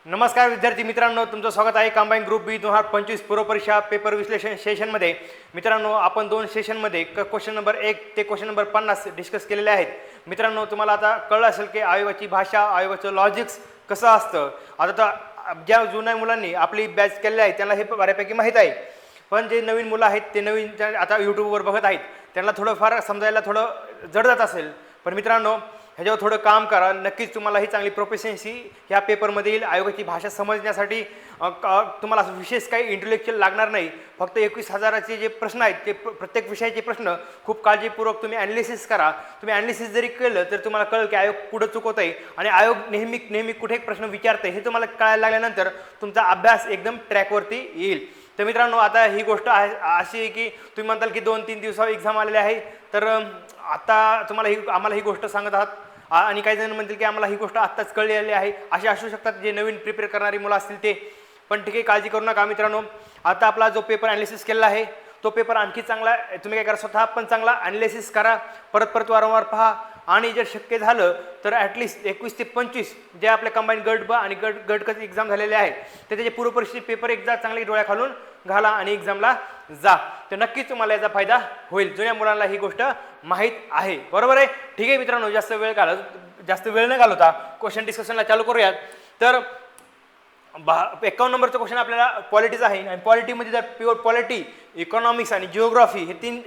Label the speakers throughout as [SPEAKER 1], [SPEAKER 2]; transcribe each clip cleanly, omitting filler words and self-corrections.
[SPEAKER 1] नमस्कार विद्यार्थी मित्रांनो, तुमचं स्वागत आहे कंबाईन ग्रुप बी 2025 पूर्व परीक्षा पेपर विश्लेषण सेशनमध्ये। मित्रांनो, आपण दोन सेशनमध्ये क्वेश्चन नंबर 1 ते क्वेश्चन नंबर 50 डिस्कस केलेले आहेत। मित्रांनो, तुम्हाला आता कळलं असेल की आयोगाची भाषा, आयोगाचं लॉजिक्स कसं असतं। आता तर ज्या जुन्या मुलांनी आपली बॅच केलेली आहे त्यांना हे बऱ्यापैकी माहीत आहे, पण जे नवीन मुलं आहेत ते नवीन आता यूट्यूबवर बघत आहेत त्यांना थोडंफार समजायला थोडं जड जात असेल। पण मित्रांनो, ह्याच्यावर थोडं काम करा, नक्कीच तुम्हाला ही चांगली प्रोफिशियन्सी ह्या पेपरमध्ये येईल। आयोगाची भाषा समजण्यासाठी तुम्हाला असं विशेष काही इंटेलेक्च्युअल लागणार नाही। फक्त 21,000चे जे प्रश्न आहेत ते प्रत्येक विषयाचे प्रश्न खूप काळजीपूर्वक तुम्ही ॲनालिसिस करा। तुम्ही ॲनालिसिस जरी केलं तर तुम्हाला कळेल की आयोग कुठं चुकत आहे आणि आयोग नेहमी कुठे प्रश्न विचारते हे तुम्हाला कळायला लागल्यानंतर तुमचा अभ्यास एकदम ट्रॅकवरती येईल। तर मित्रांनो, आता ही गोष्ट अशी आहे की तुम्ही म्हणताल की 2-3 दिवसावर एक्झाम आलेले आहे, तर आता तुम्हाला आम्हाला ही गोष्ट सांगत आहात आणि काही जण म्हणतील की आम्हाला ही गोष्ट आत्ताच कळलेली आहे, असे असू शकतात जे नवीन प्रिपेअर करणारी मुलं असतील ते। पण ठीक आहे, काळजी करू नका मित्रांनो। आता आपला जो पेपर ॲनालिसिस केलेला आहे तो पेपर आणखी चांगला, तुम्ही काय करा, स्वतः पण चांगला ॲनालिसिस करा, परत वारंवार पहा आणि जर शक्य झालं तर ॲटलिस्ट 21 ते 25 जे आपले कंबाईन गट ब आणि गट क एक्झाम झालेले आहेत तर त्याचे पूर्वपरीक्षेचे पेपर एकदा चांगले डोळ्या खालून घाला आणि एक्झामला जा, तर नक्कीच तुम्हाला याचा फायदा होईल। जुन्या मुलांना ही गोष्ट माहीत आहे, बरोबर आहे। ठीक आहे मित्रांनो, जास्त वेळ न घालवता क्वेश्चन डिस्कशनला चालू करूयात। तर 51 नंबरचं क्वेश्चन आपल्याला पॉलिटीचं आहे आणि पॉलिटीमध्ये जर प्युअर पॉलिटी, इकॉनॉमिक्स आणि जिओग्राफी हे 3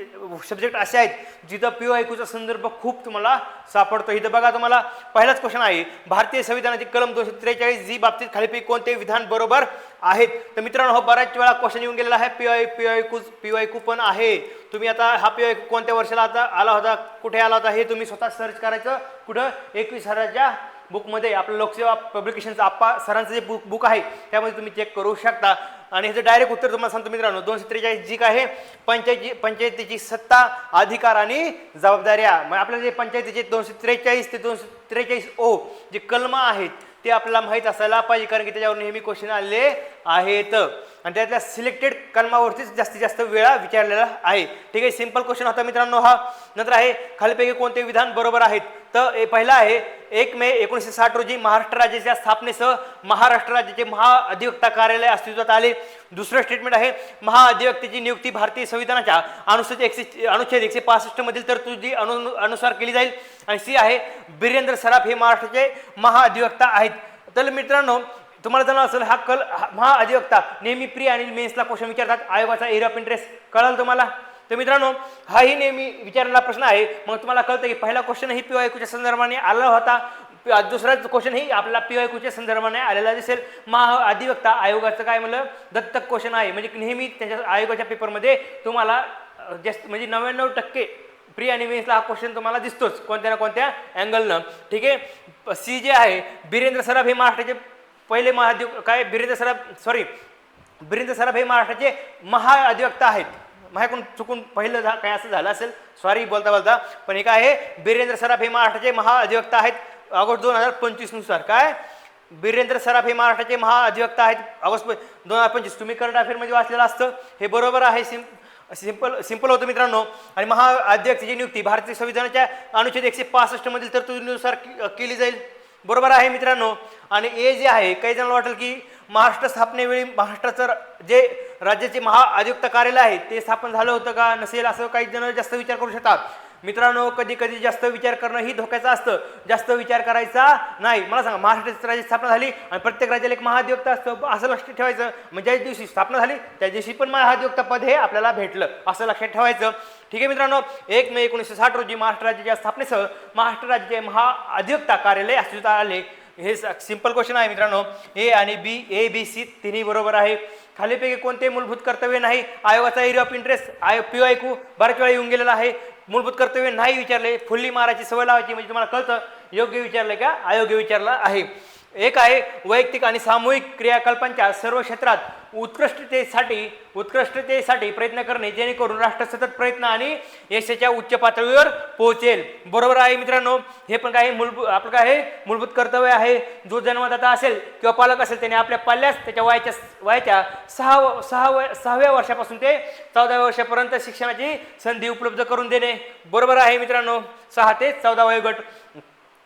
[SPEAKER 1] सब्जेक्ट असे आहेत जिथं POIQचा संदर्भ खूप तुम्हाला सापडतो। इथं बघा, तुम्हाला पहिलाच क्वेश्चन आहे, भारतीय संविधानाची कलम 243 जी बाबतीत खालीलपैकी कोणते विधान बरोबर आहेत। तर मित्रांनो, बऱ्याच वेळा क्वेश्चन येऊन गेलेला आहे, POIQ पण आहे। तुम्ही आता हा POIQ कोणत्या वर्षाला आता आला होता, कुठे आला होता हे तुम्ही स्वतः सर्च करायचं। कुठं? 21,000च्या बुकमध्ये, आपलं लोकसेवा पब्लिकेशनचं आप्पा सरांचं जे बुक आहे त्यामध्ये तुम्ही चेक करू शकता। आणि ह्याचं डायरेक्ट उत्तर तुम्हाला सांगतो मित्रांनो, 243 जी काय आहे, पंचायतीची सत्ता, अधिकार आणि जबाबदाऱ्या। मग आपल्याला जे पंचायतीचे 243 ते 243 ओ जे कलम आहेत ते आपल्याला माहीत असायला पाहिजे, कारण की त्याच्यावर नेहमी क्वेश्चन आलेले आहेत आणि त्यातल्या सिलेक्टेड कलमावरतीच जास्तीत जास्त वेळा विचारलेला आहे। ठीक आहे, सिंपल क्वेश्चन होता मित्रांनो हा। नंतर आहे, खालीलपैकी कोणते विधान बरोबर आहेत। तर पहिला आहे, 1 मे 1960 रोजी महाराष्ट्र राज्याच्या स्थापनेसह महाराष्ट्र राज्याचे महाअधिवक्ता कार्यालय अस्तित्वात आले। दुसरं स्टेटमेंट आहे, महाअधिवक्तेची नियुक्ती भारतीय संविधानाच्या अनुच्छेद 165 मधील तरतुदी अनुसार केली जाईल। आणि सी आहे, बिरेंद्र सराफ हे महाराष्ट्राचे महाअधिवक्ता आहेत। तर मित्रांनो, तुम्हाला जाणं असेल हा महाअधिवक्ता नेहमी प्री आणि मेन्सला क्वेश्चन विचारतात। आयोगाचा एरिया ऑफ इंटरेस्ट कळाल तुम्हाला। तर मित्रांनो, हाही नेहमी विचारलेला प्रश्न आहे। मग तुम्हाला कळतं की पहिला क्वेश्चन ही POIQच्या संदर्भाने आला होता, दुसरा क्वेश्चन ही आपला POIQच्या संदर्भाने आलेला दिसेल। महाअधिवक्ता आयोगाचं काय म्हणलं, दत्तक क्वेश्चन आहे, म्हणजे नेहमी त्यांच्या आयोगाच्या पेपरमध्ये तुम्हाला जास्त म्हणजे 99% प्री आणि मेन्सला हा क्वेश्चन तुम्हाला दिसतोच कोणत्या ना कोणत्या अँगलनं। ठीक आहे, सी जे आहे, बिरेंद्र सराफ हे महाराष्ट्राचे पहिले बिरेंद्र सराफ हे महाराष्ट्राचे महाअधिवक्ता आहेत। माझ्याकडून चुकून पहिलं काय असं झालं असेल, सॉरी बोलता, पण हे काय आहे, बिरेंद्र सराफ हे महाराष्ट्राचे महाअधिवक्ता आहेत। ऑगस्ट 2025 नुसार काय, बिरेंद्र सराफ हे महाराष्ट्राचे महाअधिवक्ता आहेत ऑगस्ट 2025। तुम्ही करंट अफेअरमध्ये वाचलेलं असतं, हे बरोबर आहे। सिंपल होतं मित्रांनो। आणि महाअध्यक्षाची नियुक्ती भारतीय संविधानाच्या अनुच्छेद 165 मधील तरतुदीनुसार केली जाईल, बरोबर आहे मित्रांनो। आणि ए जे आहे, काही जणांना वाटेल की महाराष्ट्र स्थापनेवेळी महाराष्ट्राचं जे राज्याचे महाअधिवक्ता कार्यालय आहे ते स्थापन झालं होतं का नसेल, असं काही जण जास्त विचार करू शकतात। मित्रांनो, कधी जास्त विचार करणं ही धोक्याचं असतं, जास्त विचार करायचा नाही। मला सांगा, महाराष्ट्राची राज्य स्थापना झाली आणि प्रत्येक राज्याला एक महाअधिवक्ता असतं, असं लक्षात ठेवायचं। म्हणजे ज्या दिवशी स्थापना झाली त्या दिवशी पण महाअधिवक्ता पद हे आपल्याला भेटलं, असं लक्षात ठेवायचं। ठीक आहे मित्रांनो, 1 मे 1960 रोजी महाराष्ट्र राज्याच्या स्थापनेसह महाराष्ट्र राज्याचे महाअधिवक्ता कार्यालय अस्तित्वात आले। हे सिंपल क्वेश्चन आहे मित्रांनो। ए आणि बी, A B C तिन्ही बरोबर आहे। खालीपैकी कोणते मूलभूत कर्तव्य नाही। आयोगाचा एरिया ऑफ इंटरेस्ट POIQ बऱ्याच वेळा येऊन गेलेला आहे। मूलभूत कर्तव्य नाही विचारले, फुल्ली मारायची सवय लावायची, म्हणजे तुम्हाला कळतं योग्य विचारलं का अयोग्य विचारलं आहे। एक आहे, वैयक्तिक आणि सामूहिक क्रियाकल्पांच्या सर्व क्षेत्रात उत्कृष्टतेसाठी प्रयत्न करणे, जेणेकरून राष्ट्र सतत प्रयत्न आणि यशाच्या उच्च पातळीवर पोहोचेल, बरोबर आहे मित्रांनो। हे पण काय आपलं काय आहे, मूलभूत कर्तव्य आहे। जो जन्मदाता असेल किंवा पालक असेल त्याने आपल्या पाल्यास त्याच्या वयाच्या 6व्या वर्षापासून ते 14व्या वर्षापर्यंत शिक्षणाची संधी उपलब्ध करून देणे, बरोबर आहे मित्रांनो। 6 ते 14 वयोगट।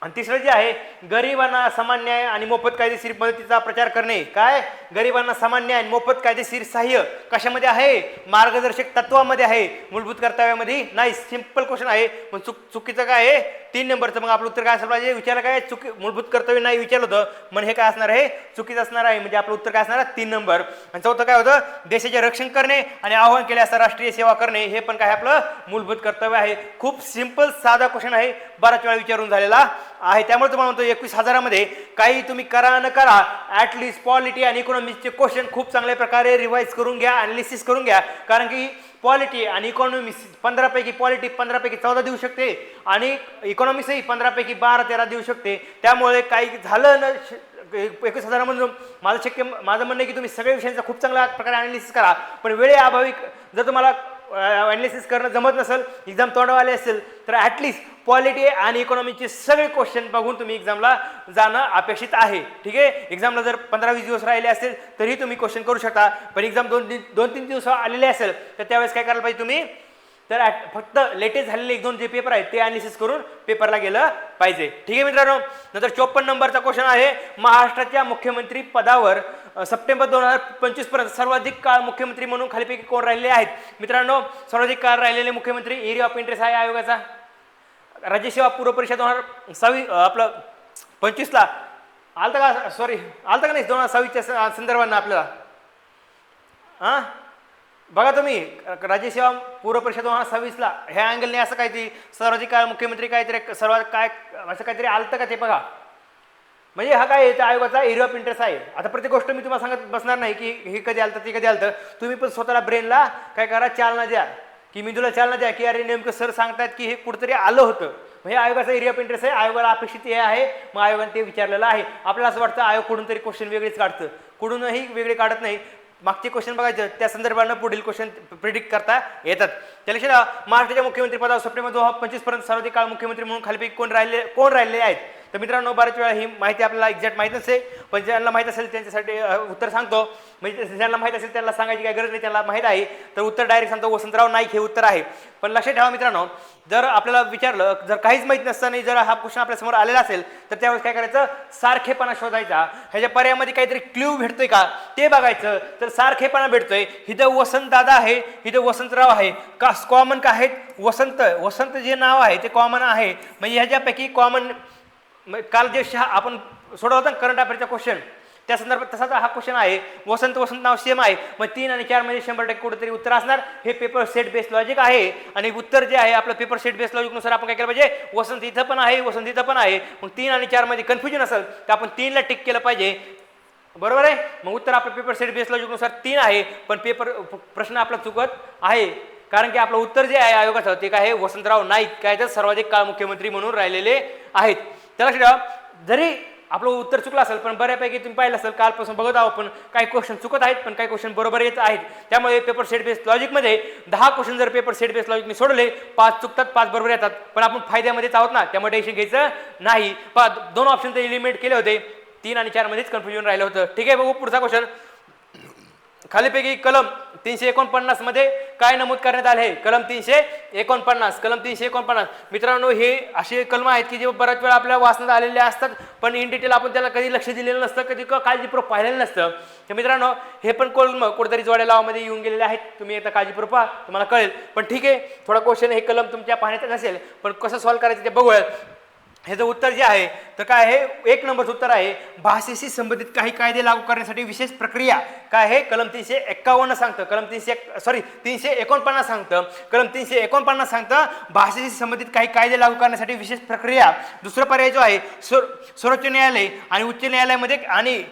[SPEAKER 1] आणि तिसरं जे आहे गरिबांना समान न्याय आणि मोफत कायदेशीर मदतीचा प्रचार करणे. काय गरिबांना समान न्याय आणि मोफत कायदेशीर सहाय्य कशामध्ये आहे? मार्गदर्शक तत्वामध्ये आहे, मूलभूत कर्तव्यामध्ये नाही. सिंपल क्वेश्चन आहे. पण चुकीचं काय आहे? 3 नंबरचं. मग आपलं उत्तर काय असलं पाहिजे? विचारलं काय मूलभूत कर्तव्य नाही विचारलं होतं, मग हे काय असणार आहे? चुकीचं असणार आहे. म्हणजे आपलं उत्तर काय असणार? 3 नंबर. आणि चौथं काय होतं? देशाचे रक्षण करणे आणि आवाहन केले असता राष्ट्रीय सेवा करणे, हे पण काय आपलं मूलभूत कर्तव्य आहे. खूप सिंपल साधा क्वेश्चन आहे, बराच वेळा विचारून झालेला आहे. त्यामुळे तुम्हाला म्हणतो 21,000मध्ये काही तुम्ही करा न करा ॲटलिस्ट पॉलिटी आणि इकॉनॉमिक्सचे क्वेश्चन खूप चांगल्या प्रकारे रिवाईज करून घ्या, अनालिसिस करून घ्या. कारण की पॉलिटी आणि इकॉनॉमिक्स 15पैकी पॉलिटी 15पैकी 14 देऊ शकते आणि इकॉनॉमिक्सही 15पैकी 12-13 देऊ शकते. त्यामुळे काही झालं ना 21,000मधून माझं म्हणणं आहे की तुम्ही सगळ्या विषयांचा खूप चांगल्या प्रकारे अनालिसिस करा. पण वेळेअभावी जर तुम्हाला अनालिसिस करणं जमत नसेल, एक्झाम तोंडवाले असेल, तर ॲटलिस्ट पॉलिटी आणि इकॉनॉमीचे सगळे क्वेश्चन बघून तुम्ही एक्झामला जाणं अपेक्षित आहे. ठीक आहे. एक्झामला जर 15-20 दिवस राहिले असेल तरी तुम्ही क्वेश्चन करू शकता. पण एक्झाम 2-3 दिवस आलेले असेल तर त्यावेळेस काय करायला पाहिजे तुम्ही? तर फक्त लेटेस्ट झालेले 1-2 जे पेपर आहेत ते अनालिसिस करून पेपरला गेलं पाहिजे. ठीक आहे मित्रांनो. नंतर 54 नंबरचा क्वेश्चन आहे, महाराष्ट्राच्या मुख्यमंत्री पदावर सप्टेंबर 2025 पर्यंत सर्वाधिक काळ मुख्यमंत्री म्हणून खालीपैकी कोण राहिलेले आहेत? मित्रांनो, सर्वाधिक काळ राहिलेले मुख्यमंत्री एरिया ऑफ इंटरेस्ट आहे आयोगाचा. राज्यसेवा पूर्व परीक्षा 2026 आपलं 25ला आलतं का? सॉरी आलतं का नाही? 2026च्या संदर्भानं आपल्याला हां बघा तुम्ही, राज्यसेवा पूर्व परीक्षा 2026ला ह्या अँगलने असं काहीतरी सर्वाधिक काळ मुख्यमंत्री काहीतरी सर्वात काय असं काहीतरी आलतं का ते बघा. म्हणजे हा काय येतं आयोगाचा एरिया ऑफ इंटरेस्ट आहे. आता प्रत्येक गोष्ट मी तुम्हाला सांगत बसणार नाही की हे कधी आलं ते कधी आलं. तुम्ही पण स्वतःला ब्रेनला काय करा, चालना द्या, की मी तुला चालना द्या की अरे नेमकं सर सांगतात की हे कुठंतरी आलं होतं. हे आयोगाचा एरिया ऑफ इंटरेस्ट आहे. आयोगाला अपेक्षित हे आहे, मग आयोगाने ते विचारलेलं आहे. आपल्याला असं वाटतं आयोग कुठून तरी क्वेश्चन वेगळेच काढतं, कुठूनही वेगळे काढत नाही. मागचे क्वेश्चन बघायचं, त्या संदर्भानं पुढील क्वेश्चन प्रिडिक्ट करता येतात. त्या लक्षात महाराष्ट्राच्या मुख्यमंत्री पदावर सप्टेंबर 2025 पर्यंत सर्वाधिक काळ मुख्यमंत्री म्हणून खालीपैकी कोण राहिले आहेत? तर मित्रांनो, बऱ्याच वेळा ही माहिती आपल्याला एक्झॅक्ट माहीत नसते, पण ज्यांना माहीत असेल त्यांच्यासाठी उत्तर सांगतो. म्हणजे ज्यांना माहीत असेल त्यांना सांगायची काही गरज नाही, त्यांना माहीत आहे. तर उत्तर डायरेक्ट सांगतो, वसंतराव नाईक हे उत्तर आहे. पण लक्षात ठेवा मित्रांनो, जर आपल्याला विचारलं, जर काहीच माहीत नसताना जर हा क्वेश्चन आपल्यासमोर आलेला असेल तर त्यावेळेस काय करायचं? सारखेपणा शोधायचा. ह्याच्या पर्यायामध्ये काहीतरी क्ल्यू भेटतोय का ते बघायचं. तर सारखेपणा भेटतोय. इथं वसंत दादा आहे, इथं वसंतराव आहे. का कॉमन का आहेत? वसंत जे नाव आहे ते कॉमन आहे. म्हणजे ह्याच्यापैकी कॉमन काल जे आपण सोडवलं होतं करंट अफेअरचा क्वेश्चन त्या संदर्भात तसाच हा क्वेश्चन आहे. वसंत नाव सेम आहे. मग 3 आणि 4 मध्ये 100% कुठेतरी उत्तर असणार. हे पेपर सेट बेस्ड लॉजिक आहे. आणि उत्तर जे आहे आपलं पेपर सेट बेस्ड लॉजिकनुसार आपण काय केलं पाहिजे? वसंत इथं पण आहे, वसंत इथं पण आहे. मग 3 आणि 4 मध्ये कन्फ्युजन असेल तर आपण 3ला टिक केलं पाहिजे. बरोबर आहे. मग उत्तर आपलं पेपर सेट बेस्ड लॉजिकनुसार 3 आहे. पण प्रश्न आपला चुकत आहे, कारण की आपलं उत्तर जे आहे आयोगाचं ते काय आहे? वसंतराव नाईक काय तर सर्वाधिक काळ मुख्यमंत्री म्हणून राहिलेले आहेत. त्या लक्षात ठेवा, जरी आपलं उत्तर चुकलं असेल पण बऱ्यापैकी तुम्ही पाहिलं असेल कालपासून बघत आहोत पण काही क्वेश्चन चुकत आहेत, पण काही क्वेश्चन बरोबर येत आहेत. त्यामुळे पेपर सेट बेस्ड लॉजिकमध्ये 10 क्वेश्चन जर पेपर सेट बेस्ड लॉजिकने सोडले, 5 चुकतात, 5 बरोबर येतात. पण आपण फायद्यामध्येच आहोत ना, त्यामुळे टेन्शन घ्यायचं नाही. 2 ऑप्शन तर एलिमिनेट केले होते, 3 आणि 4 मध्येच कन्फ्युजन राहिलं होतं. ठीक आहे, बघू पुढचा क्वेश्चन. खालीपैकी कलम 349 मध्ये काय नमूद करण्यात आले आहे? कलम 349. मित्रांनो, हे असे कलम आहेत की जे बऱ्याच वेळा आपल्या वाचनात आलेले असतात, पण इन डिटेल आपण त्याला कधी लक्ष दिलेलं नसतं, कधी काळजीपूर्वक पाहिलेलं नसतं. तर मित्रांनो, हे पण कलम कुठेतरी जोड्या लावामध्ये येऊन गेलेले आहेत. तुम्ही आता काळजीपूर्वक पहा, तुम्हाला कळेल. पण ठीक आहे, थोडा क्वेश्चन हे कलम तुमच्या पाहण्यात नसेल, पण कसं सॉल्व्ह करायचं ते बघूया. ह्याचं उत्तर जे आहे तर काय आहे? 1 नंबरचं उत्तर आहे, भाषेशी संबंधित काही कायदे लागू करण्यासाठी विशेष प्रक्रिया काय आहे? कलम 351 सांगतं. कलम 349 सांगतं. कलम 349 सांगतं भाषेशी संबंधित काही कायदे लागू करण्यासाठी विशेष प्रक्रिया. दुसरा पर्याय जो आहे सर्वोच्च न्यायालय आणि उच्च न्यायालयामध्ये आणि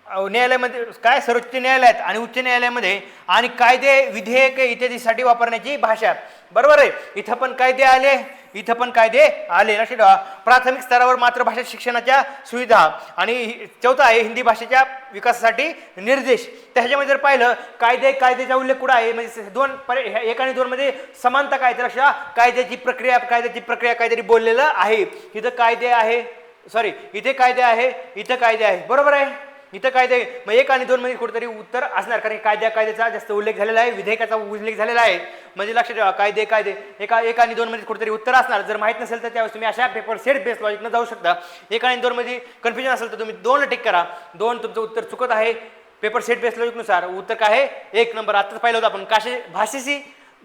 [SPEAKER 1] न्यायालयामध्ये काय सर्वोच्च न्यायालयात आणि उच्च न्यायालयामध्ये आणि कायदे विधेयक इत्यादीसाठी वापरण्याची भाषा. बरोबर आहे. इथं पण कायदे आले, इथं पण कायदे आले. लक्षात ठेवा, प्राथमिक स्तरावर मातृभाषा शिक्षणाच्या सुविधा. आणि चौथा आहे हिंदी भाषेच्या विकासासाठी निर्देश. तर ह्याच्यामध्ये जर पाहिलं कायद्याचा उल्लेख कुठं आहे? म्हणजे 1 आणि 2 मध्ये समानता काय? तर लक्षात, कायद्याची प्रक्रिया काहीतरी बोललेलं आहे. इथं कायदे आहे, सॉरी इथे कायदे आहे, इथं कायदे आहे. बरोबर आहे. इथं कायदे मग 1 आणि 2 मध्ये कुठेतरी उत्तर असणार, कारण कायद्याचा जास्त उल्लेख झालेला आहे, विधेयकाचा उल्लेख झालेला आहे. म्हणजे लक्षात ठेवा कायदे 1 आणि 2 मध्ये कुठेतरी उत्तर असणार. जर माहित नसेल तर त्यावेळेस तुम्ही अशा पेपर सेट बेस लॉजिकनं जाऊ शकता. 1 आणि 2 मध्ये कन्फ्युजन असेल तर तुम्ही 2 टिक करा. 2 तुमचं उत्तर चुकत आहे पेपर सेट बेस लॉजिकनुसार. उत्तर काय आहे 1 नंबर. आताच पाहिलं होतं आपण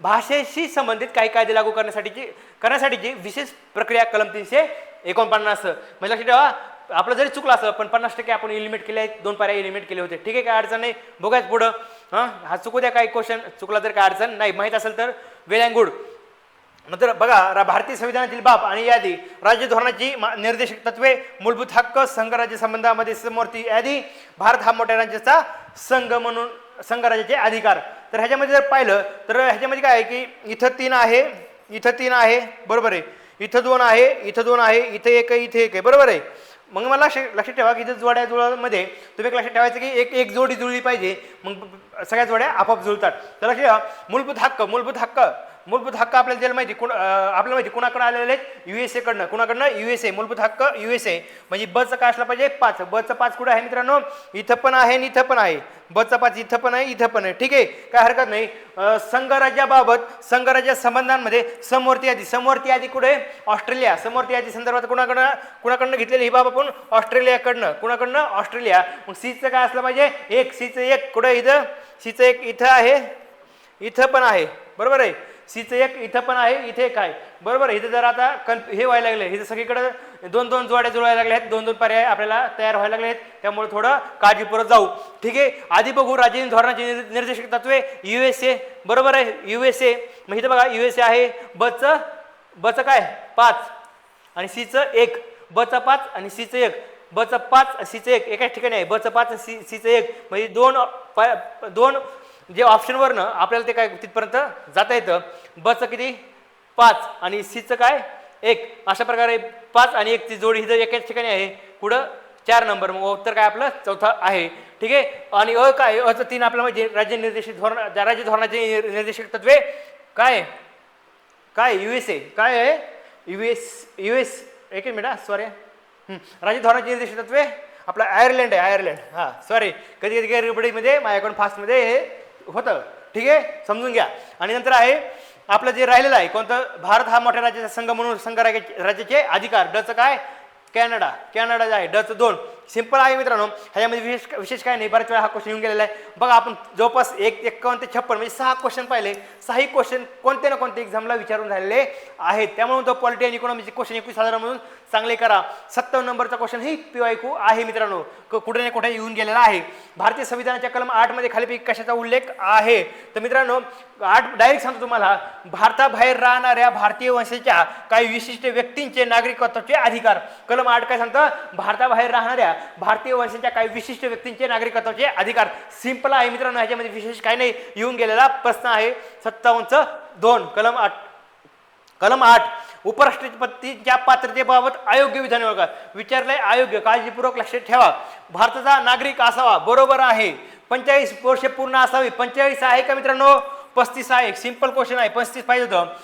[SPEAKER 1] भाषेशी संबंधित काही कायदे लागू करण्यासाठीची विशेष प्रक्रिया कलम 349. म्हणजे लक्षात ठेवा आपलं जरी चुकलं असं पण 50% आपण एलिमिनेट केले आहेत, 2 पर्याय एलिमिनेट केले होते. ठीक आहे, काय अडचण नाही. बघायच पुढं. हा चुकू द्या, काही क्वेश्चन चुकला तर काय अडचण नाही. माहीत असेल तर वेल अँड गुड. नंतर बघा भारतीय संविधानातील बाब आणि यादी, राज्य धोरणाची निर्देशक तत्वे, मूलभूत हक्क, संघराज्य संबंधामध्ये समवर्ती यादी, भारत हा मोठ्या राज्याचा संघ म्हणून संघराज्याचे अधिकार. तर ह्याच्यामध्ये जर पाहिलं तर ह्याच्यामध्ये काय आहे की इथं 3 आहे बरोबर आहे, इथं 2 आहे, इथं 2 आहे, इथे 1 आहे, इथे 1 आहे बरोबर आहे. मग मला लक्षात ठेवा की इथं जोड्यामध्ये तुम्ही लक्षात ठेवायचं की एक जोडी जुळली पाहिजे, मग सगळ्या जोड्या आपोआप जुळतात. तर लक्षात ठेवा मूलभूत हक्क आपल्याला ज्याला माहिती आपल्याला माहिती कुणाकडे आलेले आहेत, USA कडनं. कुणाकडनं? USA. मूलभूत हक्क USA. म्हणजे बचं काय असलं पाहिजे 5. बचं 5 कुठं आहे मित्रांनो? इथं पण आहे आणि इथं पण आहे. बचं 5 इथं पण आहे, इथं पण आहे. ठीक आहे, काय हरकत नाही. संघराज्याबाबत संघराज्य संबंधांमध्ये समवर्ती यादी कुठे? ऑस्ट्रेलिया. समवर्ती यादी संदर्भात कुणाकडनं घेतलेली ही बाब आपण? ऑस्ट्रेलियाकडनं. कुणाकडनं? ऑस्ट्रेलिया. मग सीचं काय असलं पाहिजे 1. सीचं 1 कुठं? इथं. सीचं 1 इथं आहे, इथं पण आहे बरोबर आहे. सीचं 1 इथं पण आहे, इथे 1 आहे बरोबर आहे. इथं जर आता हे व्हायला लागले, इथं सगळीकडे 2-2 जोड्या जुळायला लागल्या आहेत, 2-2 पर्याय आपल्याला तयार व्हायला लागले आहेत. त्यामुळे थोडं काळजीपूर्वक जाऊ. ठीक आहे, आधी बघू राज्य धोरणाची निर्देशक तत्वे. USA बरोबर आहे, USA. मग इथं बघा USA आहे. बचं काय 5 आणि सीचं 1. बचं 5 आणि सीचं 1. बचं 5 सीचं 1 एकाच ठिकाणी आहे. बचं 5 सीचं 1 म्हणजे 2 जे ऑप्शनवरनं आपल्याला ते काय तिथपर्यंत जाता येतं. बचं किती 5 आणि सीचं काय 1. अशा प्रकारे 5 आणि 1 ची जोडी इथं एकाच ठिकाणी आहे. पुढं 4 नंबर. मग उत्तर काय आपलं चौथा आहे. ठीक आहे, आणि काय अचं 3 आपलं म्हणजे राज्य धोरणाचे निर्देशक तत्वे काय USA काय आहे US एक मिनिट सॉरी राज्य धोरणाची निर्देशक तत्वे आपलं आयर्लंड आहे. आयर्लंड सॉरी कधी गडबडीमध्ये माझ्याकडून फास्टमध्ये हे होतं. ठीक आहे, समजून घ्या. आणि नंतर आहे आपलं जे राहिलेलं आहे कोणतं? भारत हा मोठ्या राज्याचा संघ म्हणून राज्याचे अधिकार. डचं काय? कॅनडा जे आहे. डचं 2. सिंपल आहे मित्रांनो, ह्याच्यामध्ये विशेष काय नाही. बऱ्याच वेळा हा क्वेश्चन येऊन गेलेला आहे. बघा आपण जवळपास 51 ते 56 म्हणजे 6 क्वेश्चन पाहिले. 6ही क्वेश्चन कोणत्या ना कोणत्या एक्झामला विचारून झालेले आहेत. त्यामुळे तो पॉलिटी आणि इकॉनॉमीचे क्वेश्चन 21,000 म्हणून चांगले करा. 57 नंबरचा क्वेश्चन ही PYQ आहे मित्रांनो, कुठे ना कुठे येऊन गेलेला आहे. भारतीय संविधानाच्या कलम 8 मध्ये खालीपैकी कशाचा उल्लेख आहे? तर मित्रांनो 8 डायरेक्ट सांगतो तुम्हाला, भारताबाहेर राहणाऱ्या भारतीय वंशाच्या काही विशिष्ट व्यक्तींचे नागरिकत्वाचे अधिकार. कलम 8 काय सांगतं? भारताबाहेर राहणाऱ्या भारतीय वंशाच्या काही विशिष्ट व्यक्तींचे नागरिकत्वाचे अधिकार. सिंपल आहे मित्रांनो, ह्याच्यामध्ये विशेष काही नाही. येऊन गेलेला प्रश्न आहे 57(2) कलम 8 उपराष्ट्रपतीच्या पात्रतेबाबत अयोग्य विधान ओळखा. विचारलंय अयोग्य, काळजीपूर्वक लक्षात ठेवा. भारताचा नागरिक असावा बरोबर आहे. 45 वर्ष पूर्ण असावी. 45 आहे का मित्रांनो? 35 आहे. सिंपल क्वेश्चन आहे. 35 पाहिजे होतं.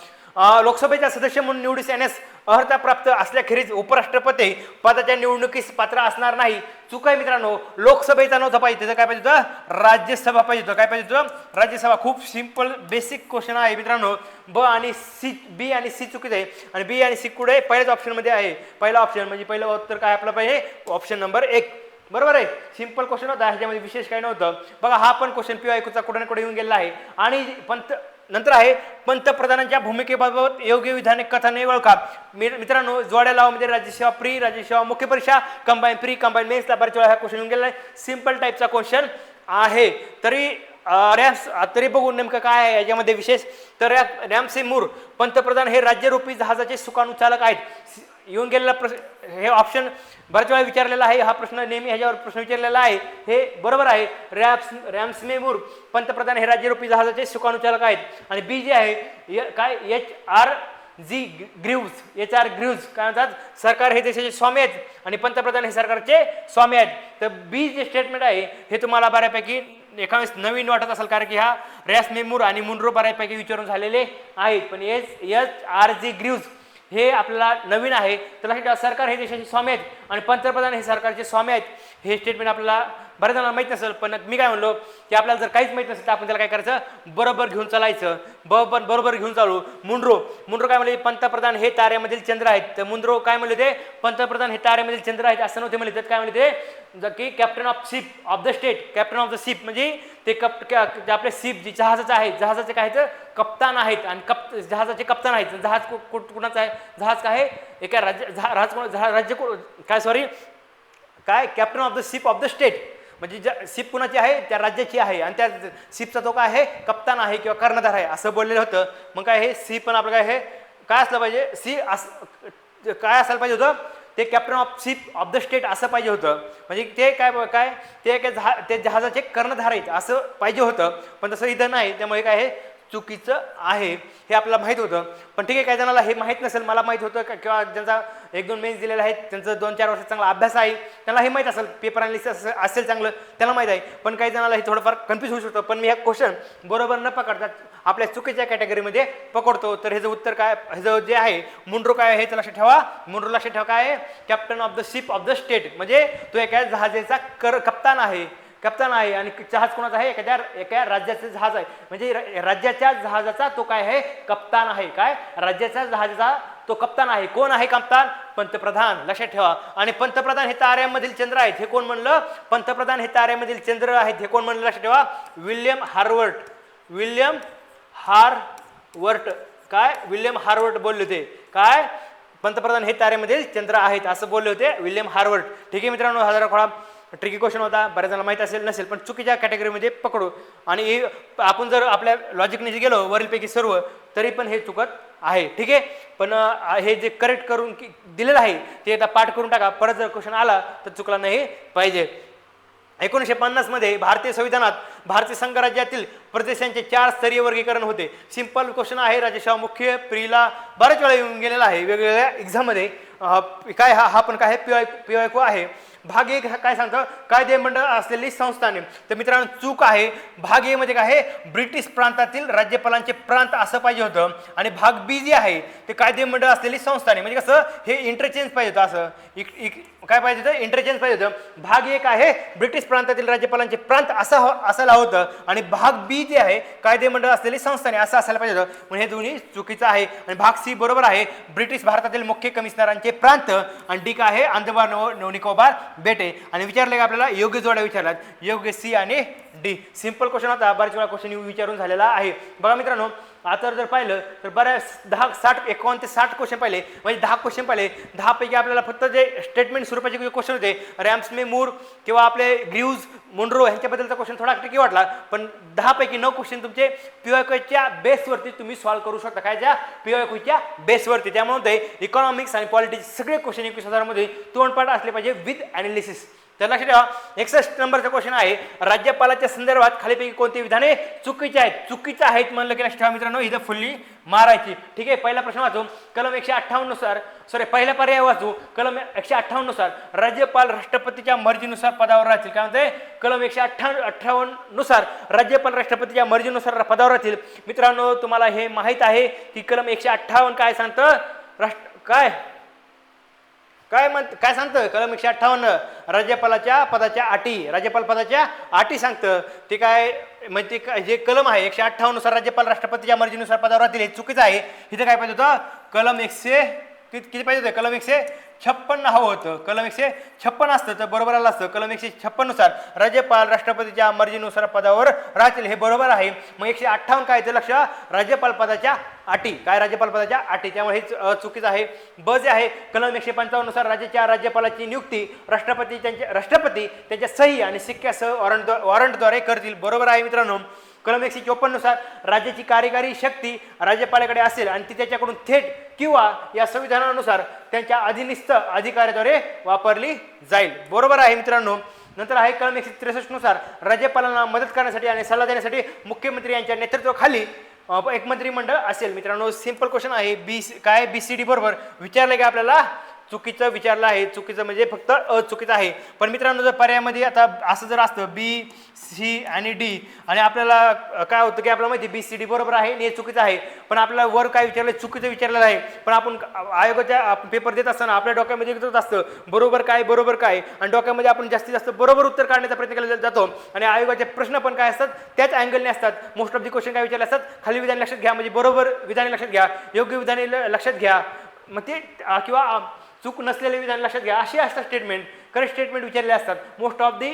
[SPEAKER 1] लोकसभेचा सदस्य म्हणून निवडीस येण्यास अर्हता प्राप्त असल्याखेरीज उपराष्ट्रपती पदाच्या निवडणुकीस पात्र असणार नाही. चूक आहे मित्रांनो, लोकसभेचा नव्हता पाहिजे, त्याचं काय पाहिजे होतं? राज्यसभा पाहिजे होतं. काय पाहिजे होतं? राज्यसभा. खूप सिंपल बेसिक क्वेश्चन आहे मित्रांनो. बी आणि सी चुकीचं आहे. आणि बी आणि सी कुठे? पहिल्याच ऑप्शनमध्ये आहे. पहिला ऑप्शन म्हणजे पहिलं उत्तर काय आपलं पाहिजे? ऑप्शन नंबर 1 बरोबर आहे. सिंपल क्वेश्चन होता, ह्याच्यामध्ये विशेष काही नव्हतं. बघा हा पण क्वेश्चन PYQचा कुठे ना कुठे येऊन गेला आहे. आणि नंतर आहे पंतप्रधानांच्या भूमिकेबाबत योग्य विधाने कथाने ओळखा. मित्रांनो जोड्या लावा म्हणजे राज्यसेवा प्री, राज्यसेवा मुख्य परीक्षा, कंबाईन प्री, कंबाईन मेन्सला बऱ्याच वेळा हा क्वेश्चन येऊन गेला आहे. सिंपल टाईपचा क्वेश्चन आहे. तरी बघू नेमकं काय आहे याच्यामध्ये विशेष. तर रॅमसे मूर पंतप्रधान हे राज्यरूपी जहाजाचे सुकाणू चालक आहेत. येऊन गेलेला प्रश्न हे ऑप्शन बऱ्याच वेळा विचारलेला आहे. हा प्रश्न नेहमी ह्याच्यावर प्रश्न विचारलेला आहे. हे बरोबर आहे. रॅम्से मूर पंतप्रधान हे राज्यरूपी जहाजाचे सुकाणू चालक आहेत. आणि बी जे आहे काय HR ग्रीव्ज काय म्हणतात? सरकार हे देशाचे स्वामी आहेत आणि पंतप्रधान हे सरकारचे स्वामी आहेत. तर बी जे स्टेटमेंट आहे हे तुम्हाला बऱ्यापैकी एखाद्या नवीन वाटत असेल, कारण की हा रॅम्से मूर आणि मुनरो बऱ्यापैकी विचारून झालेले आहेत. पण HR ग्रीव्ज हे आपल्याला नवीन आहे. तर लक्षात ठेवा, सरकार हे देशाचे स्वामी आहेत आणि पंतप्रधान हे सरकारचे स्वामी आहेत. हे स्टेटमेंट आपल्याला बऱ्याच जणांना माहीत नसेल, पण मी काय म्हणलो की आपल्याला जर काहीच माहीत नसेल तर आपण त्याला काय करायचं, बरोबर घेऊन चालायचं. बरोबर घेऊन चालू. मुंड्रो काय म्हणले, पंतप्रधान हे ताऱ्यामधील चंद्र आहेत. तर मुंड्रो काय म्हणले ते, पंतप्रधान हे ताऱ्यामधील चंद्र आहेत असं नव्हते म्हणले. त्यात काय म्हणले ते की captain of ship of the state, captain of the ship म्हणजे ते आपले शिप जे जहाजाचं आहे, जहाजाचे काय आहेत, कप्तान आहेत. आणि जहाजाचे कप्तान आहेत. जहाज कुणाचं आहे, जहाज काय आहे, एका राज्य काय सॉरी काय captain of the ship of the state म्हणजे शिप कुणाची आहे, त्या राज्याची आहे. आणि त्या शिपचा तो काय आहे, कप्तान आहे किंवा कर्णधार आहे असं बोललेलं होतं. मग काय हे सी पण आपलं काय हे काय असलं पाहिजे, सी काय असायला पाहिजे होतं, ते captain of ship of the state असं पाहिजे होतं. म्हणजे ते काय ते जहाजाचे कर्णधार आहेत असं पाहिजे होतं. पण तसं इथं नाही. त्यामुळे काय हे चुकीचं आहे हे आपल्याला माहीत होतं. पण ठीक आहे, काही जणाला हे माहीत नसेल, मला माहीत होतं किंवा ज्यांचा 1-2 मेन्स दिलेले आहेत, त्यांचं 2-4 वर्षात चांगला अभ्यास आहे, त्यांना हे माहीत असेल, पेपर अनालिसिस असेल चांगलं, त्याला माहीत आहे. पण काही जणाला हे थोडंफार कन्फ्यूज होऊ शकतं. पण मी ह्या क्वेश्चन बरोबर न पकडता आपल्या चुकीच्या कॅटेगरीमध्ये पकडतो. तर ह्याचं उत्तर काय, ह्याचं जे आहे मुंड्रो काय आहे ते लक्षात ठेवा. मुंड्रो लक्षात ठेवा काय आहे, captain of the ship of the state म्हणजे तो एका जहाजाचा कप्तान आहे. आणि जहाज कोणाचा आहे, एका राज्याचं जहाज आहे. म्हणजे राज्याच्या जहाजाचा तो काय आहे, कप्तान आहे. काय, राज्याच्या जहाजाचा तो कप्तान आहे. कोण आहे कप्तान, पंतप्रधान. लक्षात ठेवा. आणि पंतप्रधान हे ताऱ्यामधील चंद्र आहेत हे कोण म्हणलं, पंतप्रधान हे ताऱ्यामधील चंद्र आहेत हे कोण म्हणलं, लक्षात ठेवा. विल्यम हार्वर्ट बोलले होते. काय, पंतप्रधान हे ताऱ्यामधील चंद्र आहेत असं बोलले होते विल्यम हार्वर्ट. ठीक आहे मित्रांनो, हा जरा थोडा ट्रिकी क्वेश्चन होता, बऱ्याच जणांना माहीत असेल नसेल, पण चुकीच्या कॅटेगरीमध्ये पकडू. आणि आपण जर आपल्या लॉजिकने जे गेलो वरीलपैकी सर्व, तरी पण हे चुकत आहे. ठीक आहे, पण हे जे करेक्ट करून दिलेलं आहे ते आता पाठ करून टाका. परत जर क्वेश्चन आला तर चुकला नाही पाहिजे. 1950 मध्ये भारतीय संविधानात भारतीय संघराज्यातील प्रदेशांचे 4 स्तरीय वर्गीकरण होते. सिंपल क्वेश्चन आहे, राजेशाह मुख्य प्रीला बऱ्याच वेळा येऊन गेलेला आहे वेगवेगळ्या एक्झाममध्ये. काय हा पण काय PYQ आहे. भाग 1 काय सांगतं, कायदेमंडळ असलेली संस्थाने. तर मित्रांनो चूक आहे. भाग ए मध्ये काय आहे, ब्रिटिश प्रांतातील राज्यपालांचे प्रांत असं पाहिजे होतं. आणि भाग बी जे आहे ते कायदेमंडळ असलेली संस्थाने. म्हणजे कसं हे इंटरचेंज पाहिजे होतं, असं काय पाहिजे होतं, इंटरचेंज पाहिजे होतं. भाग 1 आहे ब्रिटिश प्रांतातील राज्यपालांचे प्रांत असं असायला होतं. आणि भाग बी जे आहे कायदेमंडळ असलेली संस्थाने असं असायला पाहिजे होतं. म्हणजे हे दोन्ही चुकीचं आहे. आणि भाग सी बरोबर आहे, ब्रिटिश भारतातील मुख्य कमिशनरांचे प्रांत. आणि डी काय आहे, अंदमान निकोबार बेटे. आणि विचारले का आपल्याला योग्य जोड्या विचारल्यात, योग्य सी आणि डी. सिंपल क्वेश्चन होता, बऱ्याच वेळा क्वेश्चन विचारून झालेला आहे. बघा मित्रांनो, आता जर पाहिलं तर बऱ्याच 51 ते 60 क्वेश्चन पाहिले, म्हणजे 10 क्वेश्चन पाहिले. 10 पैकी आपल्याला फक्त जे स्टेटमेंट स्वरूपाचे क्वेश्चन होते, रॅम्समे मूर किंवा आपले ग्रीव्ज मुंड्रो ह्यांच्याबद्दलचा क्वेश्चन थोडा ट्रिकी वाटला. पण 10 पैकी 9 क्वेश्चन तुमचे PYQच्या बेसवरती तुम्ही सॉल्व्ह करू शकता. काय, ज्या PYQच्या बेसवरती. त्यामुळे इकॉनॉमिक्स आणि पॉलिटिक्स सगळे क्वेश्चन 21,000 मध्ये तोंडपाठ असले पाहिजे विथ ॲनालिसिस. तर लक्षात ठेवा, 61 नंबरचा क्वेश्चन आहे, राज्यपालाच्या संदर्भात खालीपैकी कोणती विधाने चुकीची आहेत. चुकीचं आहेत म्हणलं की लक्षात ठेवा मित्रांनो, इथं फुल्ली मारायची. ठीक आहे, पहिला प्रश्न वाचू. कलम 158 नुसार पहिला पर्याय वाचू. कलम 158 नुसार राज्यपाल राष्ट्रपतीच्या मर्जीनुसार पदावर राहतील. काय म्हणते, कलम 158 नुसार राज्यपाल राष्ट्रपतीच्या मर्जीनुसार पदावर राहतील. मित्रांनो तुम्हाला हे माहीत आहे की कलम 158 काय सांगतं, काय सांगतं कलम 158, राज्यपालाच्या पदाच्या अटी सांगतं. ते काय म्हणजे जे कलम आहे 158 नुसार राज्यपाल राष्ट्रपतीच्या मर्जीनुसार पदावर राहतील हे चुकीचं आहे. इथं काय पाहिजे होतं, कलम किती पाहिजे होतं, कलम 156 हवं होतं. कलम 156 असतं तर बरोबर आलं असतं. कलम 156 नुसार राज्यपाल राष्ट्रपतीच्या मर्जीनुसार पदावर राहतील हे बरोबर आहे. मग 158 काय ते लक्ष, राज्यपाल पदाच्या अटी. काय, राज्यपाल पदाच्या अटी. त्यामुळे हे चुकीचं आहे. ब जे आहे, कलम 155 नुसार राज्यपालाची नियुक्ती राष्ट्रपती त्यांच्या सही आणि शिक्क्यासह वॉरंटद्वारे करतील. बरोबर आहे मित्रांनो. कलम 154 नुसार राज्याची कार्यकारी शक्ती राज्यपालाकडे असेल आणि ती त्याच्याकडून थेट किंवा या संविधानानुसार त्यांच्या अधिनिस्थ अधिकाऱ्याद्वारे वापरली जाईल. बरोबर आहे मित्रांनो. नंतर आहे कलम 163 नुसार राज्यपालांना मदत करण्यासाठी आणि सल्ला देण्यासाठी मुख्यमंत्री यांच्या नेतृत्वाखाली एक मंत्रिमंडळ असेल. मित्रांनो सिंपल क्वेश्चन आहे. BCD बरोबर विचारले का आपल्याला चुकीचं विचारलं आहे. चुकीचं म्हणजे फक्त चुकीचं आहे. पण मित्रांनो, जर पर्यायामध्ये आता असं जर असतं बी सी आणि डी आणि आपल्याला काय होतं की आपल्याला माहिती बी सी डी बरोबर आहे आणि हे चुकीचं आहे, पण आपल्याला वर काय विचारलं चुकीचं विचारलेलं आहे. पण आपण आयोगाच्या पेपर देत असताना आपल्या डोक्यामध्ये येत असतं बरोबर काय आणि डोक्यामध्ये आपण जास्तीत जास्त बरोबर उत्तर काढण्याचा प्रयत्न केला जातो आणि आयोगाचे प्रश्न पण काय असतात त्याच अँगलने असतात. मोस्ट ऑफ दी क्वेश्चन काय विचारले असतात, खाली विधान लक्षात घ्या म्हणजे बरोबर विधाने लक्षात घ्या, योग्य विधाने लक्षात घ्या, मग ते किंवा चूक नसलेले विधान लक्षात घ्या, अशी असतात स्टेटमेंट. करेक्ट स्टेटमेंट विचारले असतात. मोस्ट ऑफ दी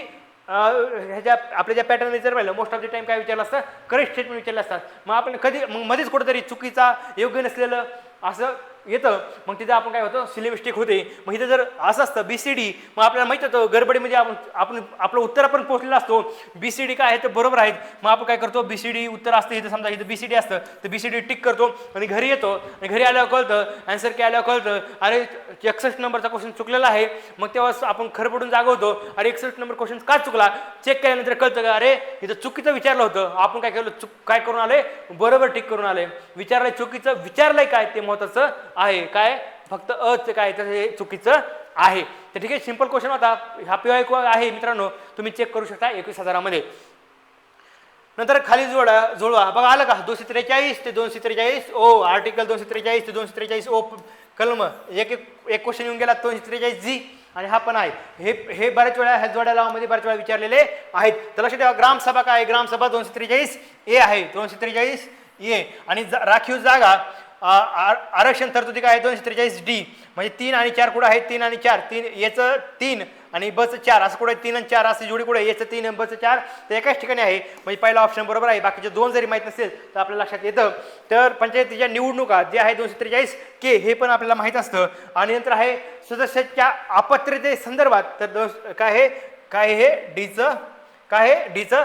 [SPEAKER 1] ह्याच्या आपल्या ज्या पॅटर्न विचार पाहिलं मोस्ट ऑफ द टाइम काय विचारलं असतं, करेक्ट स्टेटमेंट विचारले असतात. मग आपण कधी मग मध्येच कुठेतरी चुकीचा योग्य नसलेलं असं येतं, मग तिथं आपण काय होतं सिलेमिस्टेक होते. मग इथं जर असं असतं बी सी डी, मग आपल्याला माहिती होतं गडबडीमध्ये आपण आपलं उत्तर आपण पोहोचलेलं असतो बी सी डी काय आहे तर बरोबर आहेत. मग आपण काय करतो बी सी डी उत्तर असतं इथं, समजा इथं बी सी डी असतं तर बी सी डी टिक करतो आणि घरी येतो आणि घरी आल्यावर कळतं आन्सर काय आल्यावर कळतं अरे 61 नंबरचा क्वेश्चन चुकलेला आहे. मग तेव्हा आपण खरं पडून जागा होतो, अरे 61 नंबर क्वेश्चन का चुकला, चेक केल्यानंतर कळतं का अरे इथं चुकीचं विचारलं होतं, आपण काय केलं काय करून आले बरोबर टिक करून आले. विचारलंय चुकीचं विचारलंय काय ते महत्त्वाचं आहे, काय फक्त काय तर हे चुकीचं आहे. तर ठीक आहे, सिंपल क्वेश्चन होता हा PYQ आहे मित्रांनो, तुम्ही चेक करू शकता 21,000 नंतर खाली जुळवा बघा आलं का 243 ते 243 ओ आर्टिकल 243 ते 243 ओ कलम एक क्वेश्चन येऊन गेला 243 जी आणि हा पण आहे. हे बऱ्याच वेळा ह्या जोड्या लावामध्ये बऱ्याच वेळा विचारलेले आहेत. तर लक्षात ठेवा ग्रामसभा काय, ग्रामसभा 243 ए आहे, 243 ए आणि राखीव जागा आरक्षण तरतुदी काय आहे 243 डी म्हणजे 3 आणि 4 कुठं आहेत, 3 आणि 4 3 याचं 3 आणि बचं 4 असं कुठे 3 आणि 4 असे जोडी कुठे याचं 3 आणि बचं 4 तर एकाच ठिकाणी आहे. म्हणजे पहिला ऑप्शन बरोबर आहे. बाकीचे दोन जरी माहीत नसेल तर आपल्या लक्षात येतं. तर पंचायतीच्या निवडणुका जे आहे 243 के हे पण आपल्याला माहीत असतं. आणि नंतर आहे सदस्याच्या अपात्रते संदर्भात तर काय हे डीचं काय आहे डीचं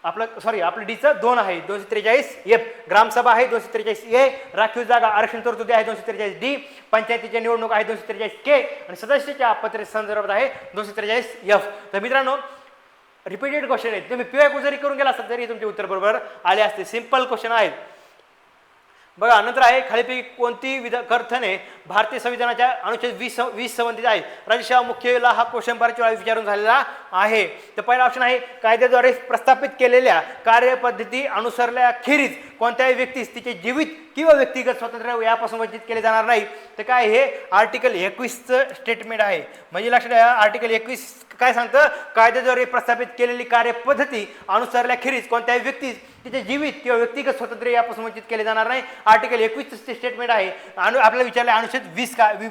[SPEAKER 1] आपलं डीचं 2 आहे 243 एफ, ग्रामसभा आहे 243 ए, राखीव जागा आरक्षण तरतुदी आहे 243 डी, पंचायतीच्या निवडणूक आहे 243 के आणि सदस्याच्या आपत्रे संदर्भात आहे 243 एफ. तर मित्रांनो रिपीटेड क्वेश्चन आहेत, तुम्ही PYQ जरी करून गेला असता तरी तुमचे उत्तर बरोबर आले असते. सिंपल क्वेश्चन आहेत बघा. नंतर आहे खालीपैकी कोणती कथने भारतीय संविधानाच्या अनुच्छेद 20 संबंधित आहे. राज्यसेवा मुख्यला हा क्वेश्चन बऱ्याच वेळा विचारून झालेला आहे. तर पहिला ऑप्शन आहे कायद्याद्वारे प्रस्थापित केलेल्या कार्यपद्धती अनुसरल्याखेरीज कोणत्याही व्यक्तीस तिचे जीवित किंवा व्यक्तिगत स्वातंत्र्य यापासून वंचित केले जाणार नाही. तर काय हे आर्टिकल 21चं स्टेटमेंट आहे. म्हणजे लक्षात घ्या आर्टिकल 21 काय सांगतं, कायद्याद्वारे प्रस्थापित केलेली कार्यपद्धती अनुसरल्याखेरीज कोणत्याही व्यक्तीस तिचे जीवित किंवा व्यक्तिगत स्वातंत्र्य यापासून वंचित केले जाणार नाही. आर्टिकल 21चे स्टेटमेंट आहे. आपल्याला विचारले अनुच्छेद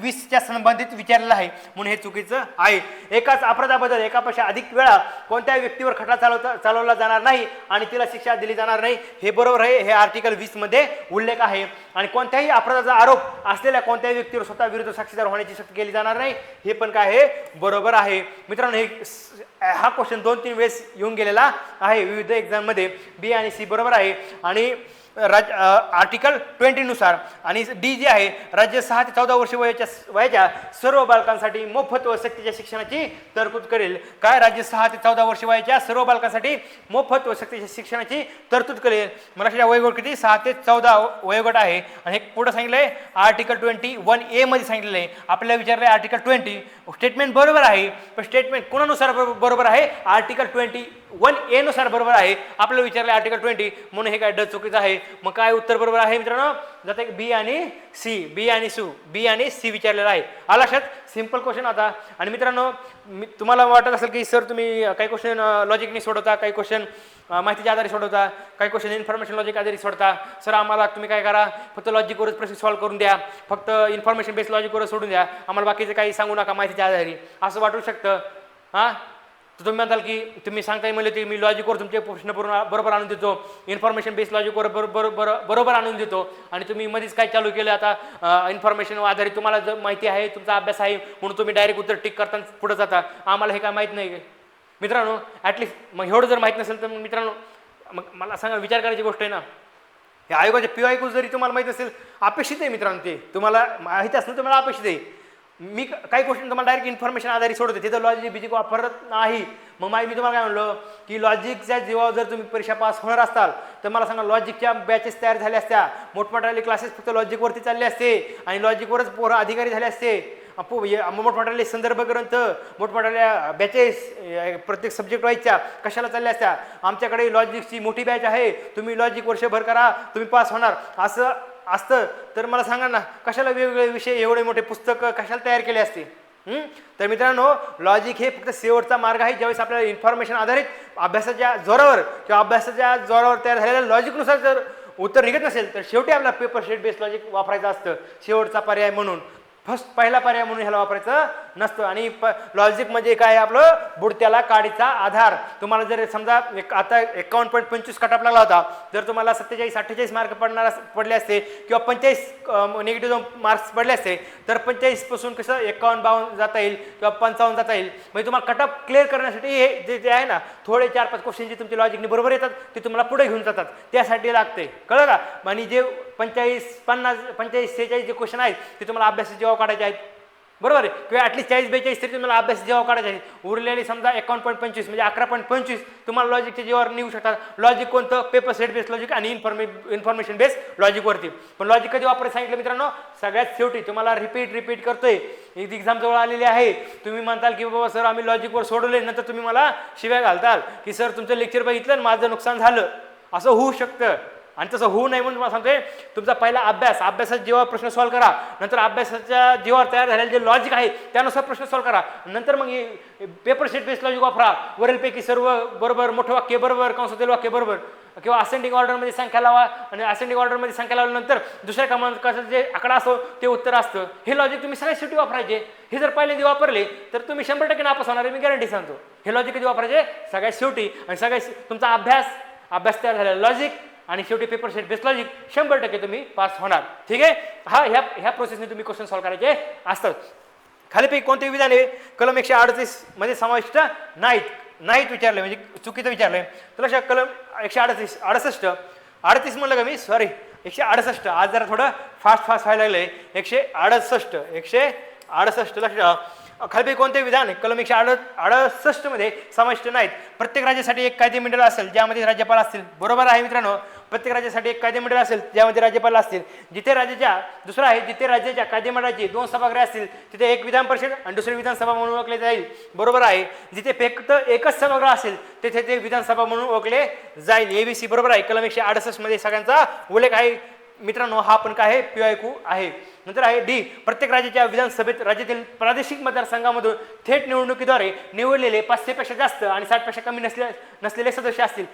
[SPEAKER 1] 20च्या संबंधित विचारलेलं आहे म्हणून हे चुकीचं आहे. एकाच अपराधाबद्दल एकापेक्षा अधिक वेळा कोणत्याही व्यक्तीवर खटला चालवला जाणार नाही आणि तिला शिक्षा दिली जाणार नाही हे बरोबर आहे. हे आर्टिकल 20 मध्ये उल्लेख आहे. आणि कोणत्याही अपराधाचा आरोप असलेल्या कोणत्याही व्यक्तीवर स्वतः विरुद्ध साक्षीदार होण्याची सक्ती केली जाणार नाही हे पण काय आहे बरोबर आहे. मित्रांनो हा क्वेश्चन 2-3 वेळेस येऊन गेलेला आहे विविध एक्झाम मध्ये. बी आणि सी बरोबर आहे. आणि आर्टिकल 20 नुसार आणि डी जे आहे राज्य 6 ते 14 वर्ष वयाच्या सर्व बालकांसाठी मोफत व सक्तीच्या शिक्षणाची तरतूद करेल. काय राज्य 6 ते 14 वर्ष वयाच्या सर्व बालकांसाठी मोफत व सक्तीच्या शिक्षणाची तरतूद करेल. मला वयोगट किती 6 ते 14 वयोगट आहे. आणि हे पुढे सांगितलंय आर्टिकल 21A मध्ये सांगितलेलं आहे. आपल्याला विचारलंय आर्टिकल 20 स्टेटमेंट बरोबर आहे पण स्टेटमेंट कोणानुसार बरोबर आहे आर्टिकल 21A नुसार बरोबर आहे. आपल्याला विचारलंय आर्टिकल 20 म्हणून हे काय चुकीचं आहे. मग काय उत्तर बरोबर आहे मित्रांनो जाते बी आणि सी विचारलेला आहे. आला लक्षात सिंपल क्वेश्चन आता. आणि मित्रांनो तुम्हाला वाटत असेल की सर तुम्ही काही क्वेश्चन लॉजिकने सोडवता, काही क्वेश्चन माहितीच्या आधारे सोडवता, काही क्वेश्चन इन्फॉर्मेशन लॉजिक आधारे सोडता. सर आम्हाला तुम्ही काय करा फक्त लॉजिकवरच प्रश्न सॉल्व्ह करून द्या, फक्त इन्फॉर्मेशन बेस्ड लॉजिकवरच सोडून द्या, आम्हाला बाकीचं काही सांगू नका माहितीच्या आधारे असं वाटू शकतं. हां तर तुम्ही म्हणताल की तुम्ही सांगताय म्हणले की मी लॉजिकवर तुमचे प्रश्न बरोबर आणून देतो, इन्फॉर्मेशन बेस्ड लॉजिकवर बरोबर आणून देतो आणि तुम्ही मध्येच काय चालू केलं आता इन्फॉर्मेशन आधारित तुम्हाला जर माहिती आहे तुमचा अभ्यास आहे म्हणून तुम्ही डायरेक्ट उत्तर टिक करताना पुढे जाता. आम्हाला हे काय माहीत नाही मित्रांनो. ॲटलिस्ट मग एवढं जर माहीत नसेल तर मग मित्रांनो मग मला सांगा विचार करायची गोष्ट आहे ना. हे आयोगाचे PYQ जरी तुम्हाला माहीत असेल अपेक्षित आहे मित्रांनो, ते तुम्हाला माहिती असलं तुम्हाला अपेक्षित आहे. मी काही क्वेश्चन तुम्हाला डायरेक्ट इन्फॉर्मेशन आधारित सोडते तिथं लॉजिक बिजिक वापरत नाही. मग मी तुम्हाला काय म्हणलो की लॉजिकच्या जीवावर जर तुम्ही परीक्षा पास होणार असाल तर मला सांगा लॉजिकच्या बॅचेस तयार झाल्या असत्या, मोठमोठाले क्लासेस फक्त लॉजिकवरती चालले असते आणि लॉजिकवरच पोरं अधिकारी झाले असते मोठमोठाले संदर्भ ग्रंथ, मोठमोठाल्या बॅचेस प्रत्येक सब्जेक्ट वाईजच्या कशाला चालल्या असत्या, आमच्याकडे लॉजिकची मोठी बॅच आहे, तुम्ही लॉजिक वर्षभर करा, तुम्ही पास होणार, असं असतं तर मला सांगा ना कशाला वेगवेगळे विषय एवढे मोठे पुस्तकं कशाला तयार केले असते. तर मित्रांनो, लॉजिक हे फक्त शेवटचा मार्ग आहे ज्यावेळेस आपल्याला इन्फॉर्मेशन आधारित अभ्यासाच्या जोरावर किंवा अभ्यासाच्या जोरावर तयार झालेल्या लॉजिकनुसार जर उत्तर निघत नसेल तर शेवटी आपल्याला पेपर शेट बेस्ड लॉजिक वापरायचं असतं शेवटचा पर्याय म्हणून. पहिला पर्याय म्हणून ह्याला वापरायचं नसतं. आणि लॉजिक म्हणजे काय, आपलं बुडत्याला काडीचा आधार. तुम्हाला जर समजा आता 51.25 कट-ऑफ लागला होता, जर तुम्हाला 47-48 मार्क पडले असते किंवा 45 निगेटिव्ह मार्क्स पडले असते तर 45 पासून कसं 51-52 जाता येईल किंवा 55 जाता येईल. म्हणजे तुम्हाला कट-ऑफ क्लिअर करण्यासाठी हे जे आहे ना, थोडे 4-5 क्वेश्चन जे तुमच्या लॉजिकने बरोबर येतात ते तुम्हाला पुढे घेऊन जातात, त्यासाठी लागते, कळलं का. आणि जे 45-46 जे क्वेश्चन आहेत ते तुम्हाला अभ्यासाचे जेव्हा काढायचे आहेत, बरोबर आहे, किंवा ॲटलीस्ट 40-42 तरी तुम्हाला अभ्यास जेव्हा काढायचे आहे. उरलेली समजा 51.25 म्हणजे 11.25 तुम्हाला लॉजिकच्या जेव्हा निघू शकतात. लॉजिक कोणतं, पेपर सेट बेस्ड लॉजिक आणि इन्फॉर्मेशन बेस्ड लॉजिकवरती. पण लॉजिक कधी वापरायचं सांगितलं मित्रांनो, सगळ्यात शेवटी. तुम्हाला रिपीट करतोय, एक एक्झाम जवळ आलेली आहे, तुम्ही म्हणताल की बाबा सर आम्ही लॉजिकवर सोडवले, नंतर तुम्ही मला शिव्या घालताल की सर तुमचं लेक्चर बघितलं आणि माझं नुकसान झालं, असं होऊ शकतं. आणि तसं होऊ नये म्हणून तुम्हाला सांगतोय, तुमचा पहिला अभ्यासात जेव्हा प्रश्न सॉल्व्ह करा, नंतर अभ्यासाच्या जेव्हा तयार झालेले जे लॉजिक आहे त्यानुसार प्रश्न सॉल्व्ह करा, नंतर मग पेपर सेट बेस्ड लॉजिक वापरा. वरीलपैकी सर्व बरोबर, मोठं वाक्य बरोबर, कंसातील वाक्य बरोबर, किंवा असेंडिंग ऑर्डरमध्ये संख्या लावा आणि असेंडिंग ऑर्डरमध्ये संख्या लावल्यानंतर दुसऱ्या क्रमांकाचं जे आकडा असतो ते उत्तर असतं. हे लॉजिक तुम्ही सगळ्यात शेवटी वापरायचे. हे जर पहिल्यांदा वापरले तर तुम्ही 100% नापास होणार आहे, मी गॅरंटी सांगतो. हे लॉजिक कधी वापरायचे, सगळ्यात शेवटी. आणि सगळ्यात तुमचा अभ्यास तयार झालेला लॉजिक आणि शेवटी पेपर सेट बेस्ड लॉजिक 100% तुम्ही पास होणार. ठीक आहे. ह्या प्रोसेसने तुम्ही क्वेश्चन सॉल्व्ह करायचे असतात. खालीपैकी कोणते विधान आहे कलम 138 मध्ये समाविष्ट नाहीत विचारले, म्हणजे चुकीचं विचारलंय. तर लक्षात, कलम 168 म्हणलं का मी, सॉरी 168. आज जरा थोडं फास्ट व्हायला लागलंय. 168 लक्षात. खालीपैकी कोणते विधान आहे कलम 168 मध्ये समाविष्ट नाहीत. प्रत्येक राज्यासाठी एक कायदेमंडळ असेल ज्यामध्ये राज्यपाल असतील. बरोबर आहे मित्रांनो, प्रत्येक राज्यासाठी एक कायदेमंडळ असेल ज्यामध्ये राज्यपाल असतील. जिथे राज्याच्या कायदेमंडळाची 2 सभागृहे असतील तिथे एक विधान परिषद आणि दुसरी विधानसभा म्हणून ओळखले जाईल. बरोबर आहे. जिथे फक्त एकच सभागृह असेल तिथे ते विधानसभा म्हणून ओळखले जाईल. ABC बरोबर आहे. कलम 168 मध्ये सगळ्यांचा उल्लेख आहे मित्रांनो. हा पण काय आहे, PYQ आहे. नंतर आहे D, प्रत्येक राज्याच्या विधानसभेत राज्यातील प्रादेशिक मतदारसंघामधून थेट निवडणुकीद्वारे निवडलेले 500 पेक्षा जास्त आणि 60 पेक्षा कमी नसलेले सदस्य असतील.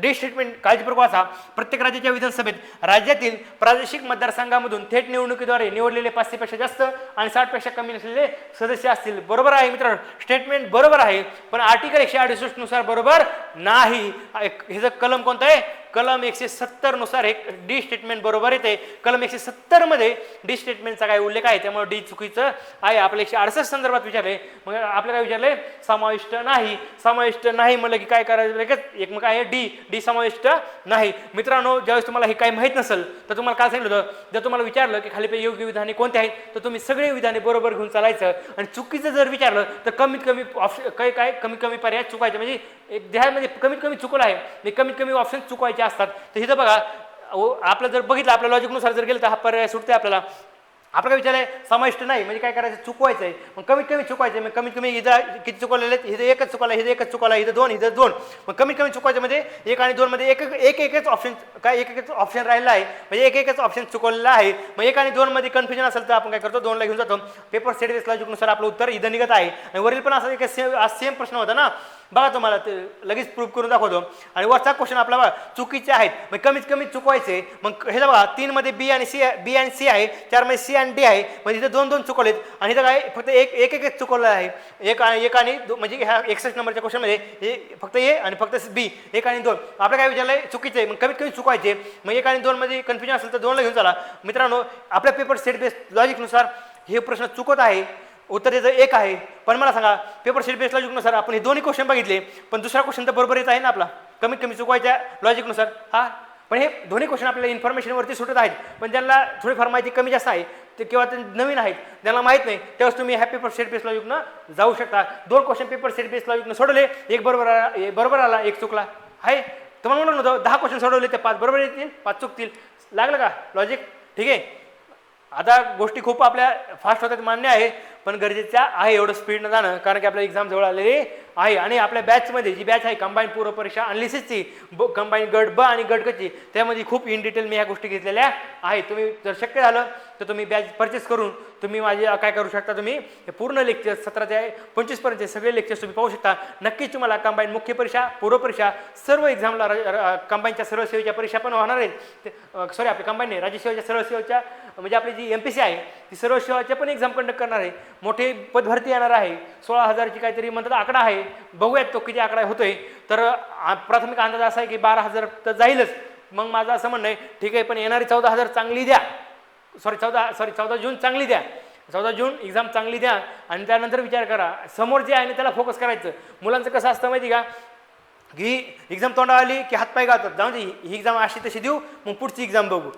[SPEAKER 1] D स्टेटमेंट काळजीपूर्वक वाचा. प्रत्येक राज्याच्या विधानसभेत राज्यातील प्रादेशिक मतदारसंघामधून थेट निवडणुकीद्वारे निवडलेले 500 पेक्षा जास्त आणि 60 पेक्षा कमी नसलेले सदस्य असतील. बरोबर आहे मित्रांनो, स्टेटमेंट बरोबर आहे, पण आर्टिकल 168 नुसार बरोबर नाही. हे जर कलम कोणतं आहे, कलम 170 नुसार हे D स्टेटमेंट बरोबर येते. कलम 170 मध्ये D स्टेटमेंटचा काय उल्लेख आहे, त्यामुळे D चुकीचं आहे. आपल्या 168 संदर्भात विचारले, मग आपल्याला काय विचारले, समाविष्ट नाही म्हणलं की काय करायचं, एक मग आहे डी समाविष्ट नाही. मित्रांनो, ज्यावेळेस तुम्हाला हे काही माहीत नसेल तर तुम्हाला काय सांगितलं होतं, जर तुम्हाला विचारलं की खालीपैकी योग्य विधाने कोणते आहेत तर तुम्ही सगळे विधाने बरोबर घेऊन चालायचं. आणि चुकीचं जर विचारलं तर कमीत कमी ऑप्शन कमीत कमी पर्याय चुकायचे. म्हणजे एक ध्यानमध्ये कमीत कमी चुकलं आहे, कमीत कमी ऑप्शन चुकवायचे असतात. तर इथं बघा, आपलं जर बघितलं आपल्या लॉजिकनुसार जर गेलं तर हा पर्याय सुटते आपल्याला. आपलं काय विचार आहे, समाविष्ट नाही म्हणजे काय करायचं, चुकवायचं आहे. मग कमीत कमी चुकवायचं, मग कमीत कमी इथं किती चुकवलेले आहेत, इथं एकच चुकवला, इथं एकच चुकवला, इथं दोन. मग कमीत कमी चुकवायचं म्हणजे 1 आणि 2 मध्ये एकच ऑप्शन राहिला आहे, म्हणजे एकच ऑप्शन चुकवलेला आहे. मग 1 आणि 2 मध्ये कन्फ्युजन असेल तर आपण काय करतो, 2 ला घेऊन जातो. पेपर सेट बेस्ड लॉजिकनुसार आपलं उत्तर इथं निघत आहे. आणि वरील पण असं एक सेम प्रश्न होता ना, बघा तुम्हाला ते लगेच प्रूव्ह करून दाखवतो. आणि वरचा क्वेश्चन आपला बघा चुकीचे आहेत, मग कमीत कमी चुकवायचे. मग हे बघा 3 मध्ये बी आणि सी आहे, 4 मध्ये सी आणि डी आहे, म्हणजे इथे 2 चुकवलेत. आणि इथं काय फक्त एक चुकवलं आहे, एक आणि 2, म्हणजे ह्या 61 नंबरच्या क्वेश्चनमध्ये फक्त ए आणि फक्त बी, 1 आणि 2. आपलं काय विचारलंय, चुकीचं आहे, मग कमीत कमी चुकवायचे. मग 1 आणि 2 मध्ये कन्फ्युजन असेल तर 2 ला घेऊन चला. मित्रांनो, आपल्या पेपर सेट बेस्ड लॉजिकनुसार हे प्रश्न चुकत आहे, उत्तर त्याचं 1 आहे. पण मला सांगा, पेपर सेट बेस्ड लॉजिकनुसार आपण हे दोन्ही क्वेश्चन बघितले, पण दुसरा क्वेश्चन तर बरोबर येत आहे ना आपला, कमीत कमी चुकवायच्या लॉजिकनुसार. हा, पण हे दोन्ही क्वेश्चन आपल्याला इन्फॉर्मेशनवरती सुटत आहेत, पण ज्यांना थोडीफार माहिती कमी जास्त आहे ते किंवा ते नवीन आहेत, ज्यांना माहीत नाही, त्यावेळेस तुम्ही ह्या पेपर सेट बेस्ड लॉजिकनं जाऊ शकता. 2 क्वेश्चन पेपर सेट बेस्ड लॉजिकनं सोडवले, 1 बरोबर आला, 1 चुकला आहे. तुम्हाला म्हणून होतं 10 क्वेश्चन सोडवले ते 5 बरोबर येतील, 5 चुकतील. लागलं का लॉजिक? ठीक आहे. आता गोष्टी खूप आपल्या फास्ट होतात मान्य आहे, पण गरजेचं आहे एवढं स्पीडनं जाणं, कारण की आपल्या एक्झाम जवळ आलेली आहे. आणि आपल्या बॅचमध्ये जी बॅच आहे कंबाईन पूर्व परीक्षा अनालिसिसची, कंबाईन गट ब आणि गट क ची, त्यामध्ये खूप इन डिटेल मी ह्या गोष्टी घेतलेल्या आहेत. तुम्ही जर शक्य झालं तर तुम्ही बॅच परचेस करून तुम्ही माझे काय करू शकता, तुम्ही हे पूर्ण लेक्चर 17 ते 25 पर्यंतचे सगळे लेक्चर्स तुम्ही पाहू शकता. नक्कीच तुम्हाला कंबाईन मुख्य परीक्षा, पूर्व परीक्षा, सर्व एक्झामला कंबाईनच्या सर्व सेवेच्या परीक्षा पण होणार आहेत. सॉरी, आपल्या कंबाईन नाही, राज्य सेवेच्या सर्व सेवेच्या म्हणजे आपली जी MPC आहे ती सर्व सेवाच्या पण एक्झाम कंडक्ट करणार आहे. मोठे पदभरती येणार आहे. 16,000ची काहीतरी म्हणतात आकडा आहे, बघूयात तो किती आकडा होतोय. तर प्राथमिक अंदाज असा आहे की 12,000 तर जाईलच. मग माझं असं म्हणणं आहे, ठीक आहे, पण येणारी 14,000 चांगली द्या. 14 जून चांगली द्या. 14 जून एक्झाम चांगली द्या आणि त्यानंतर विचार करा. समोर जे आहे ना त्याला फोकस करायचं. मुलांचं कसं असतं माहिती का, की एक्झाम तोंडावर आली की हातपाय घालतात, जाऊन दे ही एक्झाम अशी तशी देऊ, मग पुढची एक्झाम बघू.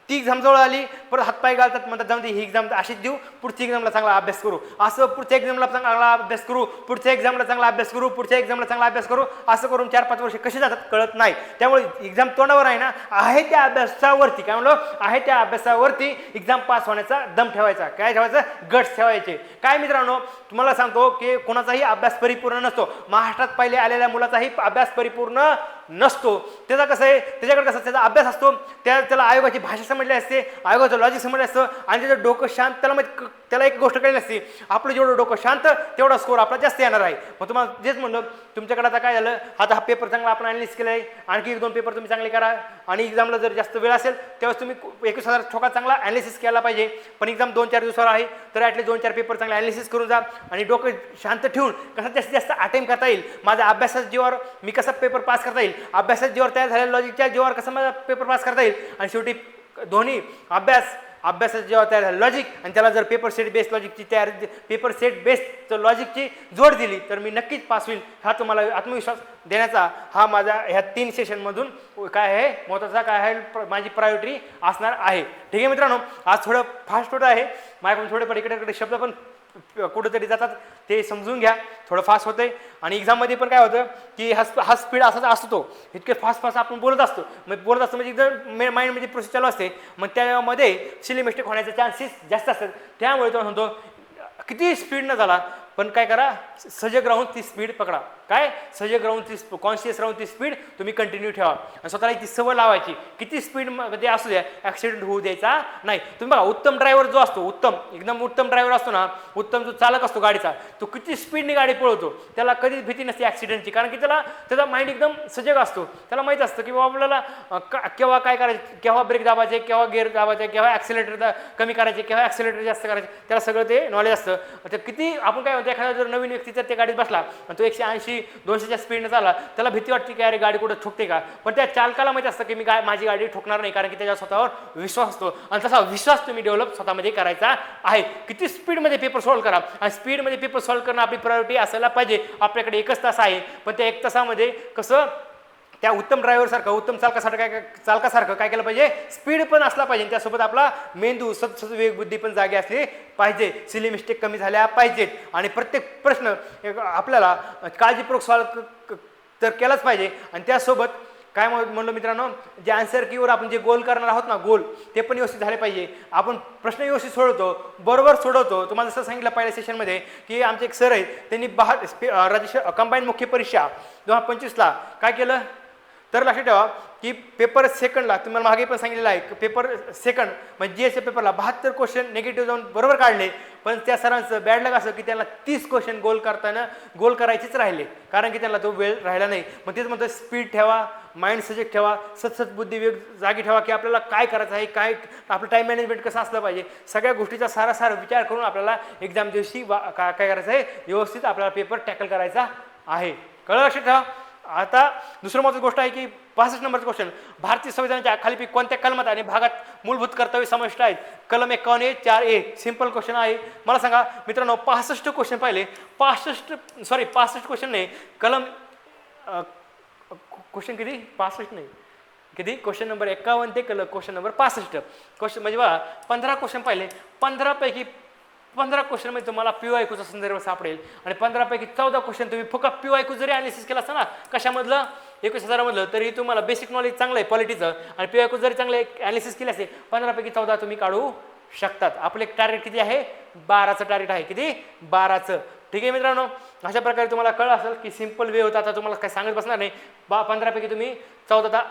[SPEAKER 1] ती एक्झाम जवळ आली परत हातपाय घालतात, म्हणतात जाऊन दे ही एक्झाम अशीच देऊ, पुढची एक्झामला चांगला अभ्यास करू. असं पुढच्या एक्झामला चांगला अभ्यास करू, पुढच्या एक्झामला चांगला अभ्यास करू, पुढच्या एक्झामला चांगला अभ्यास करू, असं करून 4-5 वर्ष कसे जातात कळत नाही. त्यामुळे एक्झाम तोंडावर आहे ना, आहे त्या अभ्यासावरती, काय म्हणलं, आहे त्या अभ्यासावरती एक्झाम पास होण्याचा दम ठेवायचा. काय ठेवायचं, गट्स ठेवायचे. काय मित्रांनो, तुम्हाला सांगतो की कोणाचाही अभ्यास परिपूर्ण नसतो. महाराष्ट्रात पहिले आलेल्या मुलाचाही अभ्यास परिपूर्ण नसतो. त्याचा कसं आहे, त्याच्याकडे कसं त्याचा अभ्यास असतो, त्याला आयोगाची भाषा समजली असते, आयोगाचं लॉजिक समजलं असतं आणि त्याचं डोकं शांत. त्याला एक गोष्ट कळली असते, आपलं जेवढं डोकं शांत तेवढा स्कोर आपला जास्त येणार आहे. मग तुम्हाला जेच म्हणलं, तुमच्याकडे आता काय झालं, आता हा पेपर चांगला आपण अनालिसिस केला आहे, आणखी 1-2 पेपर तुम्ही चांगले करा आणि एक्झामला जर जास्त वेळ असेल त्यावेळेस तुम्ही 21,000 ठोका चांगला अनालिसिस केला पाहिजे. पण एक्झाम 2-4 दिवसावर आहे तर ॲटलीस्ट 2-4 पेपर चांगले अनालिसिस करून जा आणि डोकं शांत ठेवून कसं जास्तीत जास्त अटेम्प्ट करता येईल, माझ्या अभ्यासाच्या जीवावर मी कसा पेपर पास करता येईल, अभ्यासाच्या जीवावर तयार झालेल्या लॉजिकच्या जीवावर कसं माझा पेपर पास करता येईल. आणि शेवटी दोन्ही अभ्यासाचं जेव्हा तयार झालं लॉजिक आणि त्याला जर पेपर सेट बेस्ड लॉजिकची पेपर सेट बेस्ड लॉजिकची जोड दिली तर मी नक्कीच पास होईल. हा तुम्हाला आत्मविश्वास देण्याचा हा माझा ह्या 3 सेशनमधून काय आहे महत्त्वाचा, काय आहे माझी प्रायोरिटी असणार आहे. ठीक आहे मित्रांनो, आज थोडं फास्ट होत आहे, माझ्याकडून थोडे इकडे शब्द पण कुठेतरी जातात, ते समजून घ्या. थोडं फास्ट होतंय आणि एक्झाममध्ये पण काय होतं की हा स्पीड असाच असतो, इतके फास्ट आपण बोलत असतो. मग बोलत असतो म्हणजे एकदम माइंडमध्ये प्रोसेस चालू असते, मग त्यामध्ये सिली मिस्टेक होण्याचे चान्सेस जास्त असतात. त्यामुळे तो म्हणतो किती स्पीड न झाला पण काय करा, सजग राहून ती स्पीड पकडा. काय सजग राहून ती कॉन्शियस राहून ती स्पीड तुम्ही कंटिन्यू ठेवा आणि स्वतःला ती सवय लावायची. किती स्पीडमध्ये असू द्या, ॲक्सिडेंट होऊ द्यायचा नाही. तुम्ही बघा, उत्तम ड्रायव्हर जो असतो, एकदम उत्तम ड्रायव्हर असतो ना, उत्तम जो चालक असतो गाडीचा, तो किती स्पीडने गाडी पळवतो, त्याला कधीच भीती नसते ॲक्सिडेंटची, कारण की त्याचा माइंड एकदम सजग असतो. त्याला माहीत असतं की बाबा आपल्याला केव्हा काय करायचं, केव्हा ब्रेक दाबायचे, केव्हा गेअर दाबायचे, केव्हा ॲक्सिलेटर कमी करायचे, केव्हा ॲक्सिलेटर जास्त करायचे, त्याला सगळं ते नॉलेज असतं. तर किती आपण काय म्हणतो, एखादा जर नवीन व्यक्ती जर त्या गाडीत बसला आणि तो 180-200च्या स्पीडने चालला, त्याला भीती वाटते की अरे गाडी कुठं ठोकते का, पण त्या चालकाला माहिती असतं की माझी गाडी ठोकणार नाही, कारण की त्याच्या स्वतःवर विश्वास असतो. आणि तसा विश्वास तुम्ही डेव्हलप स्वतःमध्ये करायचा आहे. किती स्पीडमध्ये पेपर सॉल्व्ह करा आणि स्पीडमध्ये पेपर सॉल्व्ह करणं आपली प्रायोरिटी असायला पाहिजे. आपल्याकडे 1 तास आहे, पण त्या 1 तासामध्ये कसं त्या उत्तम ड्रायव्हरसारखं, उत्तम चालकासारखं काय केलं पाहिजे, स्पीड पण असला पाहिजे, त्यासोबत आपला मेंदू विवेक बुद्धी पण जागे असली पाहिजे, सिली मिस्टेक कमी झाल्या पाहिजेत आणि प्रत्येक प्रश्न आपल्याला काळजीपूर्वक सॉल्व्ह तर केलाच पाहिजे. आणि त्यासोबत काय म्हणलो मित्रांनो, जे आन्सर कीवर आपण जे गोल करणार आहोत ना, गोल ते पण व्यवस्थित झाले पाहिजे. आपण प्रश्न व्यवस्थित सोडवतो, बरोबर सोडवतो. तुम्हाला जसं सांगितलं पहिल्या सेशनमध्ये की आमचे एक सर आहेत, त्यांनी राज्य कंबाईन मुख्य परीक्षा 2025ला काय केलं तर लक्षात ठेवा की पेपर सेकंडला, तुम्हाला मागे पण सांगितलेलं आहे, पेपर सेकंड म्हणजे GSA पेपरला 72 क्वेश्चन निगेटिव्ह जाऊन बरोबर काढले. पण त्या सरांचं बॅड लक असं की त्यांना 30 क्वेश्चन गोल करायचेच राहिले, कारण की त्यांना तो वेळ राहिला नाही. मग तेच म्हणतो स्पीड ठेवा, माइंड सजग ठेवा, सतत बुद्धी जागी ठेवा की आपल्याला काय करायचं आहे, काय आपलं टाईम मॅनेजमेंट कसं असलं पाहिजे. सगळ्या गोष्टीचा सारासार विचार करून आपल्याला एक्झाम दिवशी काय करायचं आहे, व्यवस्थित आपल्याला पेपर टॅकल करायचा आहे. कळलं, लक्षात ठेवा. आता दुसरं महत्त्वाची गोष्ट आहे की 65 नंबरचं क्वेश्चन, भारतीय संविधानाच्या खाली कोणत्या कलमात आणि भागात मूलभूत कर्तव्य समाविष्ट आहेत. कलम 51A 4A सिंपल क्वेश्चन आहे. मला सांगा मित्रांनो, 65 क्वेश्चन पाहिले, 65 क्वेश्चन नाही, कलम क्वेश्चन किती, 65 नाही किती, क्वेश्चन नंबर 51 ते क्वेश्चन नंबर 65 क्वेश्चन म्हणजे बघा 15 क्वेश्चन पाहिले, 15पैकी 15 क्वेश्चनमध्ये तुम्हाला PYQचा संदर्भ सापडेल आणि 15पैकी 14 क्वेश्चन तुम्ही फक्त PYQ जरी अनालिसिस केला असता ना, कशामधलं 21,000मधलं, तरी तुम्हाला बेसिक नॉलेज चांगलं आहे पॉलिटीचं आणि PYQ जरी चांगले अनालिसिस केले असते 15पैकी 14 तुम्ही काढू शकतात. आपलं एक टार्गेट किती आहे, 12चं टार्गेट आहे. किती, 12चं. ठीक आहे मित्रांनो, अशा प्रकारे तुम्हाला कळलं असेल की सिंपल वे होता. आता तुम्हाला काय सांगत बसणार नाही. 15पैकी तुम्ही 14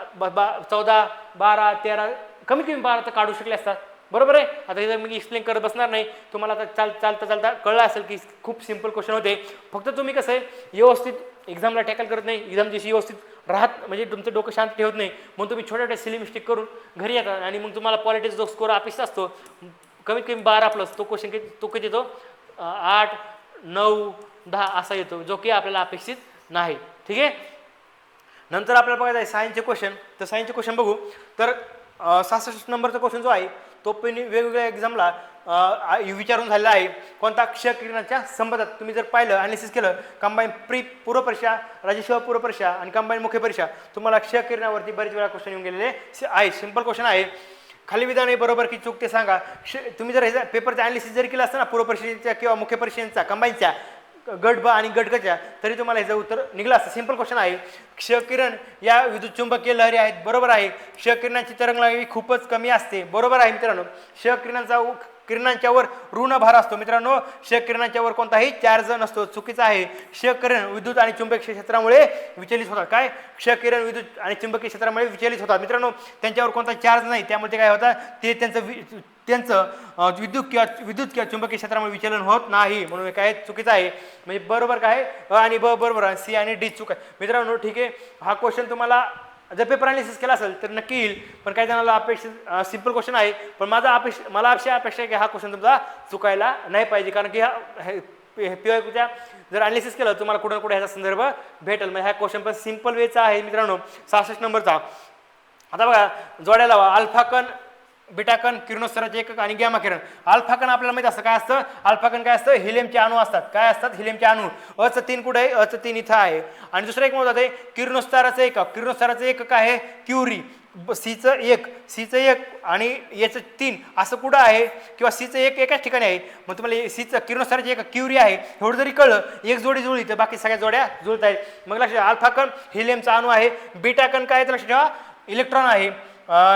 [SPEAKER 1] 12 13 कमीत कमी 12 तर काढू शकले असतात, बरोबर आहे. आता हे मी एक्सप्लेन करत बसणार नाही. तुम्हाला आता चालता कळलं असेल की खूप सिंपल क्वेश्चन होते. फक्त तुम्ही कसं आहे व्यवस्थित एक्झामला टॅकल करत नाही, एक्झाम दिवशी व्यवस्थित राहत, म्हणजे तुमचं डोकं शांत ठेवत नाही. मग तुम्ही छोट्या छोट्या सिली मिस्टेक करून घरी येतात आणि मग तुम्हाला पॉलिटिक्स जो स्कोर अपेक्षित असतो कमीत कमी 12+ तो क्वेश्चन तो किती येतो, 8 9 10 असा येतो, जो की आपल्याला अपेक्षित नाही. ठीक आहे. नंतर आपल्याला बघायचं आहे सायन्सचे क्वेश्चन. तर सायन्सचे क्वेश्चन बघू तर 66 नंबरचा क्वेश्चन जो आहे तो पण वेगवेगळ्या एक्झामला विचारून झालेला आहे. कोणता, क्षय किरणाच्या संबंधात. तुम्ही जर पाहिलं, अनालिसिस केलं, कंबाईन पूर्व परीक्षा, राज्यसेवा पूर्व परीक्षा आणि कंबाईन मुख्य परीक्षा, तुम्हाला क्षय किरणावरती बरेच वेळा क्वेश्चन येऊन गेलेले आहे. सिंपल क्वेश्चन आहे. खाली विधान आहे बरोबर की चूक ते सांगा. तुम्ही जर हे पेपरचं अनालिसिस जरी केलं असतं ना पूर्व परीक्षेच्या किंवा मुख्य परीक्षेचा कंबाईनच्या, गट ब आणि गट गच्या, तरी तुम्हाला ह्याचं उत्तर निघलं असतं. सिंपल क्वेश्चन आहे. क्षकिरण या विद्युत चुंबकीय लहरी आहेत, बरोबर आहे. क्षकिरणाची तरंगलांबी खूपच कमी असते, बरोबर आहे मित्रांनो. किरणांच्यावर ऋण भार असतो मित्रांनो. क्षकिरणांच्यावर कोणताही चार्ज नसतो, चुकीचा आहे. क्षकिरण विद्युत आणि चुंबकीय क्षेत्रामुळे विचलित होतात. काय, क्षकिरण विद्युत आणि चुंबकीय क्षेत्रामुळे विचलित होतात मित्रांनो. त्यांच्यावर कोणता चार्ज नाही, त्यामुळे ते काय होतात, ते त्यांचं विद्युत किंवा चुंबकीय क्षेत्रामुळे विचलन होत नाही, म्हणून काय चुकीचं आहे. म्हणजे बरोबर काय, अ आणि ब बरोबर आहे, सी आणि डी चूक आहे मित्रांनो. ठीक आहे. हा क्वेश्चन तुम्हाला जर पेपर अनालिसिस केला असेल तर नक्की येईल, पण काही जणांना अपेक्षित सिंपल क्वेश्चन आहे. पण मला अपेक्षा आहे की हा क्वेश्चन तुमचा चुकायला नाही पाहिजे, कारण की हा PYQच्या जर अनालिसिस केलं तुम्हाला कुठं कुठे ह्याचा संदर्भ भेटेल. म्हणजे हा क्वेश्चन पण सिंपल वेचा आहे मित्रांनो. 66 नंबरचा. आता बघा, जोड्या लावा. अल्फा कण, बीटा कण, किरणोत्सर्गाचे एकक आणि गॅमा किरण. अल्फा कण आपल्याला माहिती असतं काय असतं. अल्फा कण काय असतं, हिलियमचे अणू असतात. काय असतात, हिलियमचे अणू. अचं 3 कुठे आहे, अचं 3 इथं आहे. आणि दुसरं एक म्हणतात किरणोत्साराचं एकक. किरणोत्साराचं एकक आहे क्युरी. सीचं 1 आणि याचं 3 असं कुठं आहे, किंवा सीचं 1 एकाच ठिकाणी आहे. मग तुम्हाला सीचं किरणोत्साराचे एकक क्युरी आहे एवढं जरी कळलं, एक जोडी जुळली तर बाकी सगळ्या जोड्या जुळत आहेत. मग लक्षात, अल्फा कण हिलियमचा अणू आहे. बीटा कण काय आहे लक्षात ठेवा, इलेक्ट्रॉन आहे.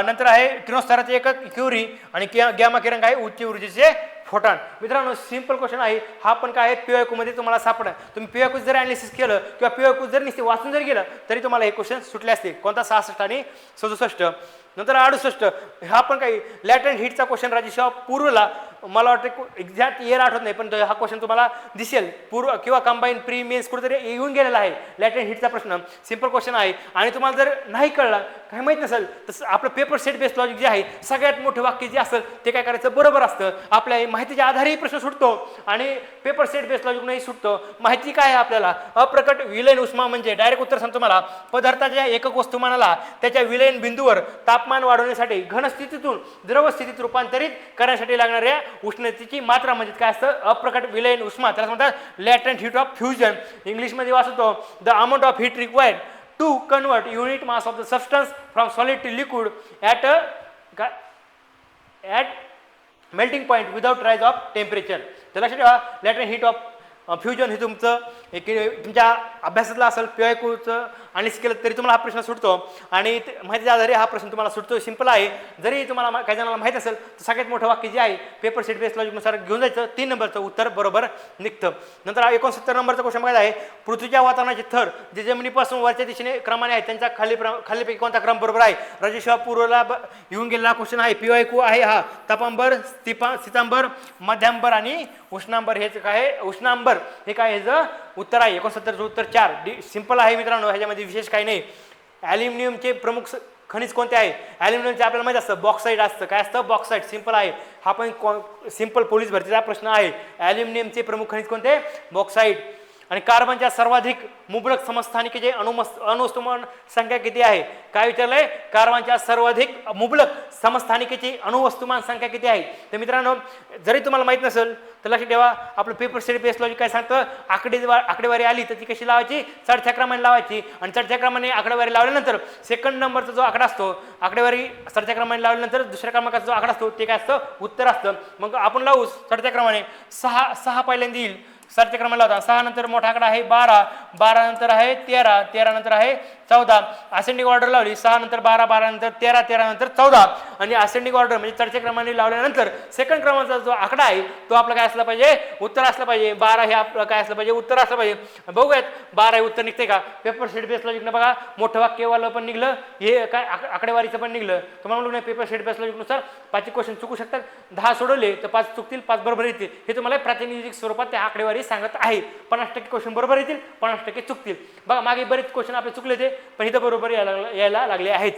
[SPEAKER 1] नंतर आहे किरणोत्साराचे एकक क्युरी आणि गॅमा किरण काय, उच्च ऊर्जेचे फोटॉन. मित्रांनो सिंपल क्वेश्चन आहे हा, पण काय आहे PYQ मध्ये तुम्हाला सापडणार. तुम्ही PYQ जर अनालिसिस केलं किंवा PYQ जर नुसते वाचून जर गेलं तरी तुम्हाला हे क्वेश्चन सुटले असते. कोणता, 66 आणि 67. नंतर 68 हा पण काही लॅटरल हीटचा क्वेश्चन राज्यसेवा पूर्वला, मला वाटतं एक्झॅक्ट इयर आठवत नाही, पण हा क्वेश्चन तुम्हाला दिसेल पूर्व किंवा कंबाईन प्री मेन्स कुठेतरी येऊन गेलेला आहे. लॅटरल हीटचा प्रश्न सिंपल क्वेश्चन आहे. आणि तुम्हाला जर नाही कळला, काही माहीत नसेल, तर आपलं पेपर सेट बेस्ड लॉजिक जे आहे सगळ्यात मोठं वाक्य जे असेल ते काय करायचं, बरोबर असतं. आपल्या माहितीच्या आधारेही प्रश्न सुटतो आणि पेपर सेट बेस्ड लॉजिक नाही सुटतो. माहिती काय आहे आपल्याला, अप्रकट विलयन उष्मा म्हणजे डायरेक्ट उत्तर सांगतो तुम्हाला, पदार्थाच्या एकक वस्तुमानाला त्याच्या विलयन बिंदूवर तापमान वाढवण्यासाठी घनस्थितीतून द्रव स्थितीत रूपांतरित करण्यासाठी लागणाऱ्या उष्णतेची मात्रा म्हणजे काय असतं, अप्रकट विलयन उष्मा. त्याला म्हणतात लॅटंट हीट ऑफ फ्युजन. इंग्लिशमध्ये वाचतो the amount of heat required to convert unit mass of the substance from solid to liquid at melting point without rise of temperature. तर लक्षात ठेवा, लॅटंट हीट ऑफ फ्युजन हे तुमचं तुमच्या अभ्यासातलं असेल, PYQचं analysis केलं तरी तुम्हाला हा प्रश्न सुटतो आणि माहितीच्या आधारे हा प्रश्न तुम्हाला सुटतो. सिंपल आहे. जरी तुम्हाला काही जणांना माहीत असेल तर सगळ्यात मोठं वाक्य जे आहे पेपर सेट बेस्ड लॉजिकनुसार घेऊन जायचं, 3 नंबरचं उत्तर बरोबर निघतं. नंतर 69 नंबरचा क्वेश्चन बघायचा आहे, पृथ्वीच्या वातावरणाचे थर जे जमिनीपासून वरच्या दिशेने क्रमाने आहेत त्यांचा खालीपैकी कोणता क्रम बरोबर आहे. राज्यसेवा पूर्वला येऊन गेलेला क्वेश्चन आहे. PYQ आहे हा. तपांबर, सीतांबर, मध्यांबर आणि उष्णांबर. हे काय, उष्णांबर हे काय ह्याचं उत्तर आहे. 69चं उत्तर 4. सिंपल आहे मित्रांनो, ह्याच्यामध्ये विशेष काही नाही. ॲल्युमिनियमचे प्रमुख खनिज कोणते आहे. ॲल्युमिनियमचे आपल्याला माहिती असतं बॉक्साईट असतं. काय असतं, बॉक्साईट. सिंपल आहे. हा पण सिंपल पोलीस भरतीचा प्रश्न आहे. ॲल्युमिनियमचे प्रमुख खनिज कोणते, बॉक्साईट. आणि कार्बनच्या सर्वाधिक मुबलक समस्थानिकेचे अणुवस्तुमान संख्या किती आहे. काय विचारलंय, कार्बनच्या सर्वाधिक मुबलक समस्थानिकेची अणुवस्तुमान संख्या किती आहे. तर मित्रांनो जरी तुम्हाला माहित नसेल तर लक्षात ठेवा, आपलं पेपर सेट बेस्ड लॉजिक काय सांगतं, आकडेवारी आली तर ती कशी लावायची, चढत्या क्रमाने लावायची. आणि चढत्या क्रमाने आकडेवारी लावल्यानंतर सेकंड नंबरचा जो आकडा असतो, आकडेवारी चढत्या क्रमाने लावल्यानंतर दुसऱ्या क्रमांकाचा जो आकडा असतो ते काय असतं, उत्तर असतं. मग आपण लावू चढत्या क्रमाने. 6 पहिल्यांदा येईल, चढत्या क्रमाने लावता. 6 नंतर मोठा आकडा आहे 12, 12 नंतर आहे 13, 13 नंतर आहे 14, असेंडिंग ऑर्डर लावली 6 नंतर 12, 12 नंतर 13, 13 नंतर 14 आणि असेंडिंग ऑर्डर म्हणजे चढत्या क्रमाने लावल्यानंतर सेकंड क्रमांकाचा जो आकडा आहे तो आपला काय असला पाहिजे, उत्तर असलं पाहिजे. 12 हे आपलं काय असलं पाहिजे, उत्तर असलं पाहिजे. बघूयात 12 हे उत्तर निघते का. पेपर सेट बेस लॉजिकनं बघा मोठं वाक्यवालं पण निघलं, हे काय आकडेवारीचं पण निघलं. तुम्हाला म्हणून पेपर सेट बेस लॉजिकनुसार 5 क्वेश्चन चुकू शकतात. 10 सोडवले तर 5 चुकतील, 5 बरोबर येतील. हे तुम्हाला प्रातिनिधिक स्वरूपात त्या आकडेवारी सांगत आहे. 50% क्वेश्चन बरोबर येतील, 50% चुकतील. बघा मागे बरेच क्वेश्चन आपले चुकले ते, पण इथं बरोबर यायला लागले आहेत.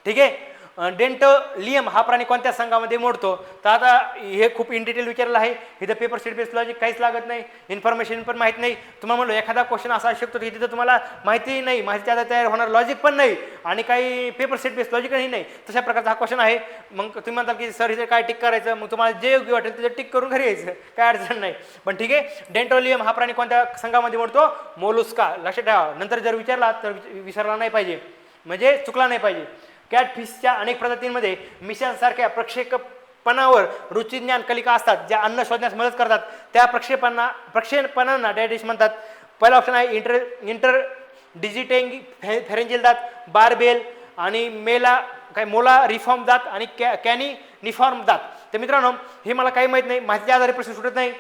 [SPEAKER 1] ठीक आहे. डेंटोलियम हा प्राणी कोणत्या संघामध्ये मोडतो. तर आता हे खूप इन डिटेल विचारलं आहे. इथं पेपर सेट बेस लॉजिक काहीच लागत नाही, इन्फॉर्मेशन पण माहीत नाही. तुम्हाला म्हणलो एखादा क्वेश्चन असा असू शकतो की तिथं तुम्हाला माहिती नाही, माहिती आता तयार होणार लॉजिक पण नाही आणि काही पेपर सेट बेस लॉजिकही नाही. तशा प्रकारचा हा क्वेश्चन आहे. मग तुम्ही म्हणताल की सर इथे काय टिक करायचं, मग तुम्हाला जे योग्य वाटेल तिथे टिक करून घरी यायचं, काय अडचण नाही. पण ठीक आहे. डेंटोलियम हा प्राणी कोणत्या संघामध्ये मोडतो, मोलुस्का. लक्षात ठेवा, नंतर जर विचारला तर विसरला नाही पाहिजे, म्हणजे चुकला नाही पाहिजे. कॅटफिशच्या अनेक प्रजातींमध्ये मिशांसारख्या प्रक्षेपणावर रुचिज्ञान कलिका असतात ज्या अन्न शोधण्यास मदत करतात. त्या प्रक्षेपणांना डायडिश म्हणतात. पहिला ऑप्शन आहे इंटर डिजिटेंग फेरेंजियल दात, बारबेल आणि मोला रिफॉर्म दात आणि कॅनी निफॉर्म दात. तर मित्रांनो हे मला काही माहीत नाही, माहितीच्या आधारे प्रश्न सुटत नाही.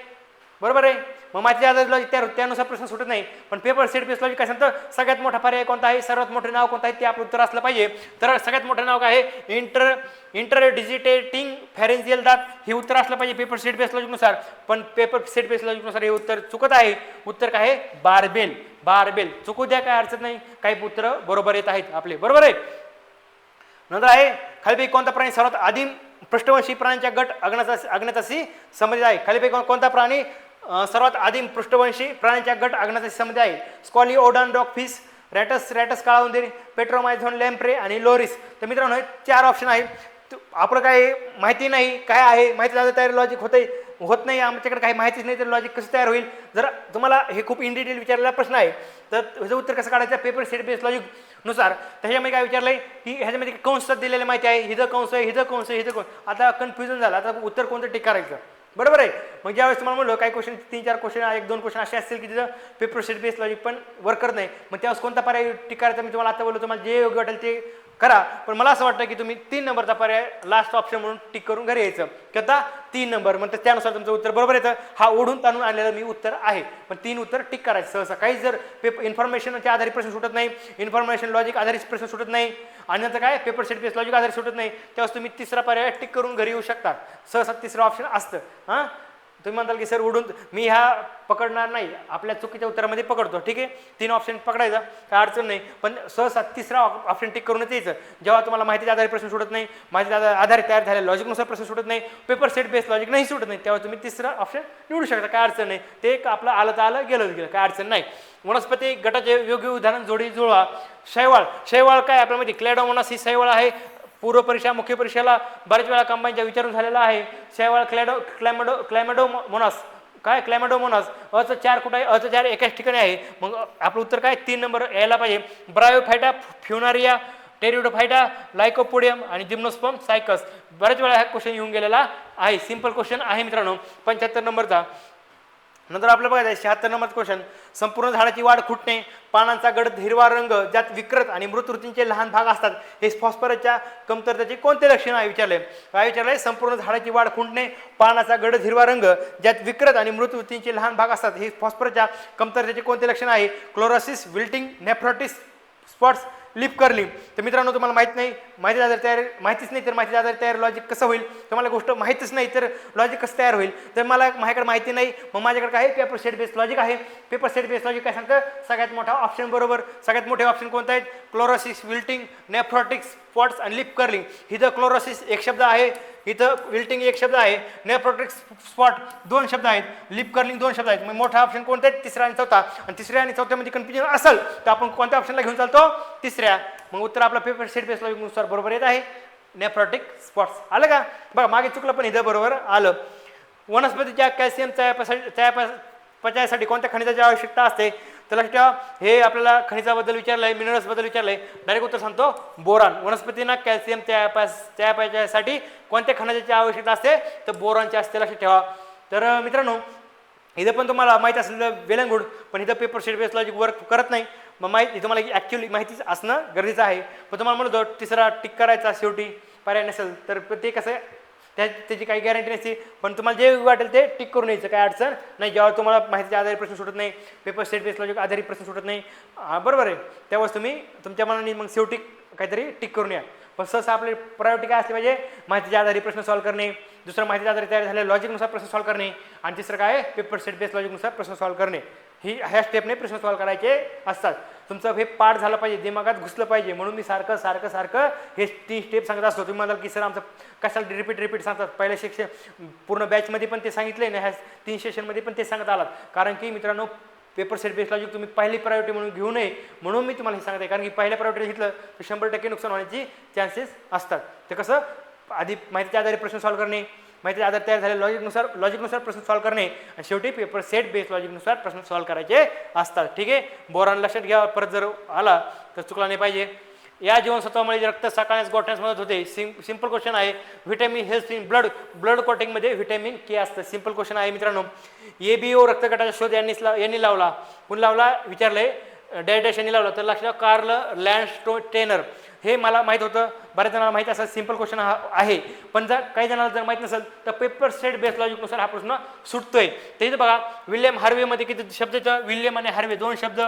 [SPEAKER 1] बरोबर आहे. मग माहितीच्या आधारे लॉजिक त्यानुसार प्रश्न सुटत नाही. पण पेपर सेट बेस लॉजिक काय सांगतं, सगळ्यात मोठा पर्याय कोणता आहे, सर्वात मोठे नाव कोणतं आहे ते आपलं उत्तर असलं पाहिजे. तर सगळ्यात मोठं नाव काय आहे, इंटर डिजिटेटिंग फेरेंजियल दात हे उत्तर असलं पाहिजे पेपर सेट बेस लॉजिकनुसार. पण पेपर सेट बेस लॉजिकनुसार हे उत्तर चुकत आहे. उत्तर काय आहे, बारबेल. बारबेल चुकू द्या, काय अडचण नाही, काही उत्तर बरोबर येत आहेत आपले. बरोबर आहे. नंतर आहे खालीपैकी कोणता प्राणी सर्वात आदिम पृष्ठवंशी प्राण्यांच्या गट अज्ञाताशी संबंधित आहे. खालीपैकी कोणता प्राणी सर्वात आदिम पृष्ठवंशी प्राण्यांच्या गट अज्ञाताशी संबंधित आहे. स्कॉलिओडॉन डॉगफिश, रॅटस काळा उंदीर, पेट्रोमायझॉन लॅम्प्रे आणि लोरिस. तर मित्रांनो हे 4 ऑप्शन आहे. आपलं काय माहिती नाही, काय आहे माहिती झालं तयार लॉजिक होत नाही, आमच्याकडे काही माहितीच नाही तर लॉजिक कसं तयार होईल. जर तुम्हाला हे खूप इन डिटेल विचारलेला प्रश्न आहे तर ह्याचं उत्तर कसं काढायचं पेपर सेट बेस लॉजिक नुसार. त्याच्यामध्ये काय विचारलंय की ह्याच्यामध्ये कंसात दिलेली माहिती आहे, हिथं कंस आहे, हिथं कंस आहे, हिथं कंस. आता कन्फ्युजन झालं, आता उत्तर कोणतं टिक करायचं. बरोबर आहे. मग ज्यावेळेस तुम्हाला म्हणलं काही क्वेश्चन 3-4 क्वेश्चन 1-2 क्वेश्चन असे असतील की तिथं पेपर सेट बेस लॉजिक पण वर्क करत नाही, मग त्यावेळेस कोणता पर्याय टिक करायचा मी तुम्हाला आता बोललो. तुम्हाला जे योग्य वाटेल ते करा. पण मला असं वाटतं की तुम्ही 3 नंबरचा पर्याय लास्ट ऑप्शन म्हणून टिक करून घरी यायचं. किंवा 3 नंबर म्हणजे त्यानुसार तुमचं उत्तर बरोबर येतं. हा ओढून ताणून आणलेलं मी उत्तर आहे, पण 3 उत्तर टिक करायचं सहसा. काही जर इन्फॉर्मेशनच्या आधारित प्रश्न सुटत नाही, इन्फॉर्मेशन लॉजिक आधारित प्रश्न सुटत नाही आणि नंतर काय पेपर सेट बेस लॉजिक आधारित सुटत नाही, त्यावेळेस तुम्ही 3रा पर्याय टिक करून घरी येऊ शकता. सहसा 3रं ऑप्शन असतं. हां तुम्ही म्हणताल की सर उडून मी ह्या पकडणार नाही, आपल्या चुकीच्या उत्तरामध्ये पकडतो. ठीक आहे, 3 ऑप्शन पकडायचा, काय अडचण नाही. पण सहसा 3रा ऑप्शन टिक करूनच यायचं जेव्हा तुम्हाला माहितीच्या आधारित प्रश्न सुटत नाही, माहितीच्या आधारित तयार झालेल्या लॉजिकनुसार प्रश्न सुटत नाही, पेपर सेट बेस लॉजिक नाही सुटत नाही, तेव्हा तुम्ही 3रं ऑप्शन निवडू शकता, काय अडचण नाही. ते एक आपलं आलं तर आलं, गेलं गेलं, काय अडचण नाही. वनस्पती गटाचे योग्य उदाहरण जोडी जुळवा. शैवाळ काय आपल्यामध्ये क्लॅडोमोनास ही शैवाळ आहे. पूर्व परीक्षा मुख्य परीक्षेला बऱ्याच वेळा कंबाईनच्या विचारून झालेला आहे. शैवाळ क्लॅमॅडोमोनास काय क्लॅमॅडोमोनास अचं 4 कुठं आहे, अचं 4 एकाच ठिकाणी आहे. मग आपलं उत्तर काय 3 नंबर यायला पाहिजे. ब्रायोफायटा फ्युनारिया, टेरिडोफायटा, लायकोपोडियम आणि जिम्नोस्पर्म सायकस. बऱ्याच वेळा हा क्वेश्चन येऊन गेलेला आहे. सिंपल क्वेश्चन आहे मित्रांनो 75 नंबरचा. नंतर आपलं बघायचं आहे 76 नंबरचा क्वेश्चन. संपूर्ण झाडाची वाढ खुंटणे, पानांचा गडद हिरवा रंग ज्यात विकृत आणि मृत ऊतींचे लहान भाग असतात, हे फॉस्फरसच्या कमतरतेचे कोणते लक्षण आहे विचारले. काय विचारलंय, संपूर्ण झाडाची वाढ खुंटणे, पानाचा गडद हिरवा रंग ज्यात विकृत आणि मृत ऊतींचे लहान भाग असतात, हे फॉस्फरसच्या कमतरतेचे कोणते लक्षण आहे. क्लोरोसिस, विल्टिंग, नेफ्रोटिस, स्पॉट्स, लिप कर्लिंग. तर मित्रांनो तुम्हाला माहित नाही, माहितीच्या नाही तर माहितीच्या आधारे तयार लॉजिक कसं होईल. तुम्हाला गोष्ट माहितीच नाही तर लॉजिक कसं तयार होईल. तर माझ्याकडे माहिती नाही, मग माझ्याकडे काय आहे पेपर सेट बेस लॉजिक आहे. पेपर सेट बेस लॉजिक काय सांगतं, सगळ्यात मोठा ऑप्शन बरोबर. सगळ्यात मोठे ऑप्शन कोणते आहेत, क्लोरोसिस, विल्टिंग, नेफ्रोटिक्स, स्पॉट्स आणि लिप कर्लिंग. इथं क्लोरोसिस एक शब्द आहे, इथं विल्टिंग एक शब्द आहे, नेफ्रोटिक्स स्पॉट 2 शब्द आहेत, लिप कर्लिंग 2 शब्द आहेत. मग मोठा ऑप्शन कोणता आहे, 3रा आणि 4था. आणि 3ऱ्या आणि 4थ्यामध्ये कन्फ्युजन असेल तर आपण कोणत्या ऑप्शनला घेऊन चालतो, 3ऱ्या. मग उत्तर आपला पेपर सेट बेस लॉजिकनुसार बरोबर येत आहे, नेफ्रोटिक स्पॉट्स. आलं का बघा, मागे चुकलं पण इथं बरोबर आलं. वनस्पतीच्या कॅल्शियम चयापचयासाठी कोणत्या खनिजाची आवश्यकता असते. तर लक्षात ठेवा, हे आपल्याला खनिजाबद्दल विचारलंय, मिनरल्सबद्दल विचारलंय. डायरेक्ट उत्तर सांगतो बोरान. वनस्पतींना कॅल्शियम चयापचयासाठी कोणत्या खनिजाची आवश्यकता असते, तर बोरॉनची असते, लक्षात ठेवा. तर मित्रांनो इथं पण तुम्हाला माहीत असेल तर वेल अँड गुड, पण इथं paper set base logic work करत नाही. मग माहिती तुम्हाला ॲक्च्युअली माहितीच असणं गरजेचं आहे. पण तुम्हाला म्हणतो तिसरा टिक करायचा शेवटी पर्याय नसेल तर ते कसं आहे त्याची काही गॅरंटी नसते. पण तुम्हाला जे वाटेल ते टिक करून यायचं, काय अडचण नाही. जेव्हा तुम्हाला माहितीच्या आधारित प्रश्न सुटत नाही, पेपर स्टेट बेस लॉजिक आधारित प्रश्न सुटत नाही, बरोबर आहे, त्यावेळेस तुम्ही तुमच्या मनाने मग शेवटी काहीतरी टिक करून या. पण सहसा आपली प्रायोरिटी काय असली पाहिजे, माहितीच्या आधारित प्रश्न सॉल्व्ह करणे, दुसरं माहितीच्या आधारित तयार झालेल्या लॉजिकनुसार प्रश्न सॉल्व्ह करणे, आणि तिसरं काय पेपर स्टेट बेस लॉजिकनुसार प्रश्न सॉल्व्ह करणे. ह्या स्टेपने प्रश्न सॉल्व्ह करायचे असतात. तुमचं हे पाठ झालं पाहिजे, दिमागात घुसलं पाहिजे, म्हणून मी सारखं सारखं सारखं हे 3 स्टेप सांगत असतो. तुम्ही म्हणाल की सर आमचं कशाला रिपीट सांगतात, पहिल्या सेक्शन पूर्ण बॅचमध्ये पण ते सांगितलं आहे ना, ह्या 3 सेशनमध्ये पण ते सांगत आलात. कारण की मित्रांनो पेपर सेट बेस लॉजिक तुम्ही पहिली प्रायोरिटी म्हणून घेऊ नये, म्हणून मी तुम्हाला हे सांगते. कारण की पहिल्या प्रायोरिटी घेतलं तर 100% नुकसान होण्याची चान्सेस असतात. ते कसं आधी माहितीच्या आधारे प्रश्न सॉल्व्ह करणे, माहितीच्या आधारे तयार झालेल्या लॉजिकनुसार प्रश्न सॉल्व्ह करणे, आणि शेवटी पेपर सेट बेस लॉजिकनुसार प्रश्न सॉल्व्ह करायचे असतात. ठीक आहे, बोरान लक्षात घ्या, परत जर आला तर चुकला नाही पाहिजे. या जीवनसत्वामुळे रक्त साकारण्यास गोठण्यास मदत होते. सिंपल क्वेश्चन आहे. व्हिटॅमिन हेल्थ इन ब्लड कोटिंगमध्ये व्हिटॅमिन के असतं. सिंपल क्वेश्चन आहे मित्रांनो. ABO रक्तगटाचा शोध यांनी लावला. कोण लावला विचारलंय, डॅश यांनी लावला. तर लक्षात कार्ल लँडस्टेनर. हे मला माहीत होतं, बऱ्याच जणांना माहीत असं सिंपल क्वेश्चन आहे. पण जर काही जणांना जर माहीत नसेल तर पेपर सेट बेस लॉजिकनुसार हा प्रश्न सुटतोय. त्याच्यात बघा विल्यम हार्वेमध्ये किती शब्द येतं, विल्यम आणि हार्वे 2 शब्द,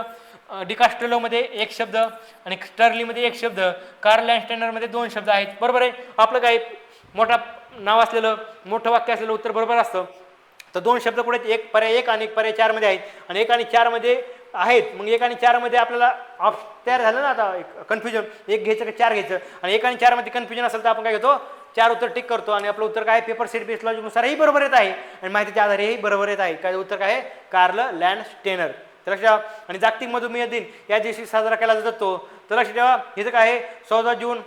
[SPEAKER 1] डिकास्टेलोमध्ये 1 शब्द, आणि स्टर्लीमध्ये 1 शब्द, कार्ल लँडस्टेनरमध्ये 2 शब्द आहेत. बरोबर आहे. आपलं काही मोठा नाव असलेलं मोठं वाक्य असलेलं उत्तर बरोबर असतं. तर 2 शब्द कुठे आहेत, एक पर्याय 1 आणि एक पर्याय 4 मध्ये आहेत, आणि 1 आणि 4 मध्ये आहेत. मग 1 आणि 4 मध्ये आपल्याला तयार झालं ना आता कन्फ्युजन, 1 घ्यायचं का 4 घ्यायचं, आणि 1 आणि 4 मध्ये कन्फ्युजन असेल तर आपण काय घेतो, 4 उत्तर टिक करतो, आणि आपलं उत्तर काय पेपर सेट बेस लॉजिकनुसारही बरोबर येत आहे, आणि माहितीच्या आधारेही बरोबर येत आहे. काय उत्तर काय आहे, कार्ल लँडस्टेनर. तर लक्षात. आणि जागतिक मधुमेह दिन या दिवशी साजरा केला जातो. तर लक्षात ठेवा, इथं काय आहे 14 जून,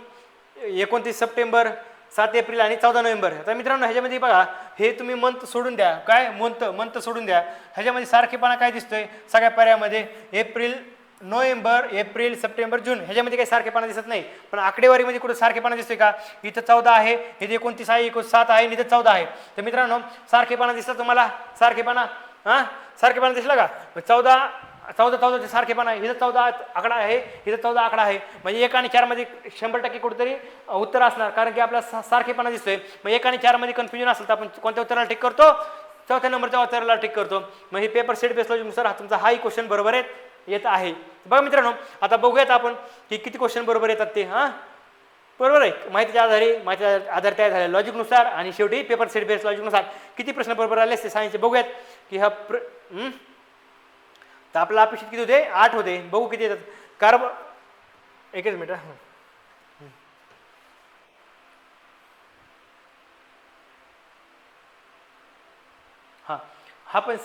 [SPEAKER 1] 29 सप्टेंबर, 7 एप्रिल आणि 14 नोव्हेंबर. तर मित्रांनो ह्याच्यामध्ये बघा, हे तुम्ही मंथ सोडून द्या, काय मंथ सोडून द्या. ह्याच्यामध्ये सारखेपणा काय दिसतोय सगळ्या पर्यायामध्ये, एप्रिल, नोव्हेंबर, एप्रिल, सप्टेंबर, जून, ह्याच्यामध्ये काही सारखेपणा दिसत नाही. पण आकडेवारीमध्ये कुठे सारखेपणा दिसतोय का, इथं 14 आहे, इथे 29 आहे, 7 आहे, इथं 14 आहे. तर मित्रांनो सारखेपणा दिसला तुम्हाला, सारखेपणा दिसला का, 14 सारखेपणा आहे. इथं 14 आकडा आहे, इथं 14 आकडा आहे. म्हणजे 1 आणि 4 मध्ये 100% कुठेतरी उत्तर असणार, कारण की आपला सारखेपणा दिसतोय. मग 1 आणि 4 मध्ये कन्फ्युजन असेल तर आपण कोणत्या उत्तराला टिक करतो, 4थ्या नंबरच्या उत्तराला टिक करतो. मग हे पेपर सेट बेस लॉजिकनुसार हा तुमचा हाही क्वेश्चन बरोबर येत आहे. बघा मित्रांनो, आता बघूयात आपण की किती क्वेश्चन बरोबर येतात ते. बरोबर आहे. माहितीच्या आधारे तयार झालेल्या लॉजिकनुसार आणि शेवटी पेपर सेट बेस लॉजिकनुसार किती प्रश्न बरोबर आले ते सांगायचे. बघूयात की हा तर आपल्याला अपेक्षित किती होते, 8 होते. बघू किती येतात. एकच मिनिट. हा पण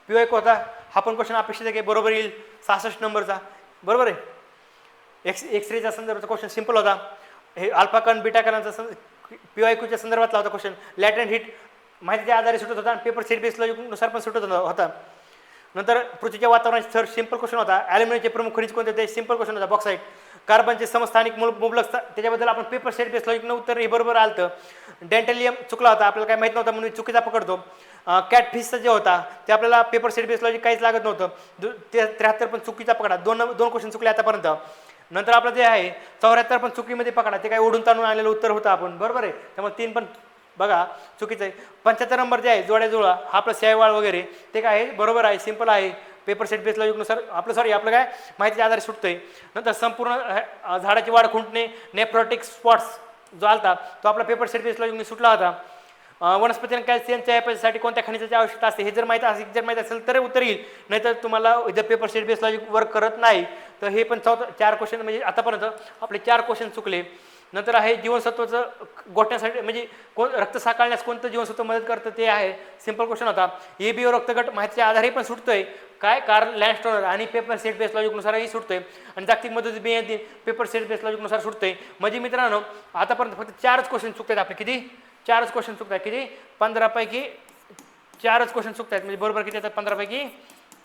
[SPEAKER 1] PYQ होता. हा पण क्वेश्चन अपेक्षित आहे की बरोबर येईल, 66 नंबरचा. बरोबर आहे. एक्सरेचा संदर्भाचा क्वेश्चन सिंपल होता. हे अल्फा कण बीटा कणांचा PYQच्या संदर्भातला होता क्वेश्चन. लॅटेंट हीट माहितीच्या आधारे सुटत होता, आणि पेपर सेट बेस लॉजिकनुसार पण सुटत होता. नंतर पृथ्वीच्या वातावरणाचे थर सिंपल क्वेश्चन होता. ॲल्युमिनियमचे प्रमुख खनिज कोणते होते, सिंपल क्वेश्चन होता. बॉक्साईट. कार्बनचे समस्थानिक मुबलक त्याच्याबद्दल आपण पेपर सेट बेस लॉजिकनं उत्तर हे बरोबर आलं. डेंटेलियम चुकला होता, आपल्याला काय माहीत नव्हतं म्हणून चुकीचा पकडतो. कॅटफिशचा जे होता ते आपल्याला पेपर सेट बेस लॉजिक काहीच लागत नव्हतं, 73 पण चुकीचा पकडा. दोन क्वेश्चन चुकले आतापर्यंत. नंतर आपलं जे आहे 74 पण चुकीमध्ये पकडा, ते काय ओढून ताणून आलेलं उत्तर होतं आपण. बरोबर आहे. त्यामुळे 3 पण बघा चुकीचं आहे. 75 नंबर जे आहे जोड्या जुळा, हा आपलं शेवाळ वगैरे ते काय आहे बरोबर आहे, सिंपल आहे. पेपर सेट बेस लॉजिकनुसार आपलं काय माहितीच्या आधारे सुटतंय. नंतर संपूर्ण झाडाची वाढ खुंटणे, नेफ्रोटिक स्पॉट्स जो आलता तो आपला पेपर सेट बेस लॉजिकने सुटला होता. वनस्पती कॅल्शियमच्या ॲपलसाठी कोणत्या खनिजाची आवश्यकता असते, हे जर माहीत असेल तर उत्तर येईल. नाहीतर तुम्हाला जर paper set base logic work करत नाही तर हे पण 4 क्वेश्चन म्हणजे आतापर्यंत आपले 4 क्वेश्चन चुकले. नंतर आहे जीवनसत्वाचं गोठण्यासाठी म्हणजे रक्त साकारण्यास कोणतं जीवनसत्व मदत करतं, ते आहे सिंपल क्वेश्चन होता. ABO रक्तगट माहितीच्या आधारे पण सुटतोय, काय कार्ल लँडस्टेनर, आणि पेपर सेट बेस लॉजिकनुसारही सुटतोय. आणि जागतिक मधुमेह दिन पेपर सेट बेस लॉजिकनुसार सुटतोय. म्हणजे मित्रांनो आतापर्यंत फक्त 4च क्वेश्चन चुकतात आपले. किती? 4च क्वेश्चन चुकतात. किती? 15 पैकी 4च क्वेश्चन चुकतात. म्हणजे बरोबर किती येतात? 15 पैकी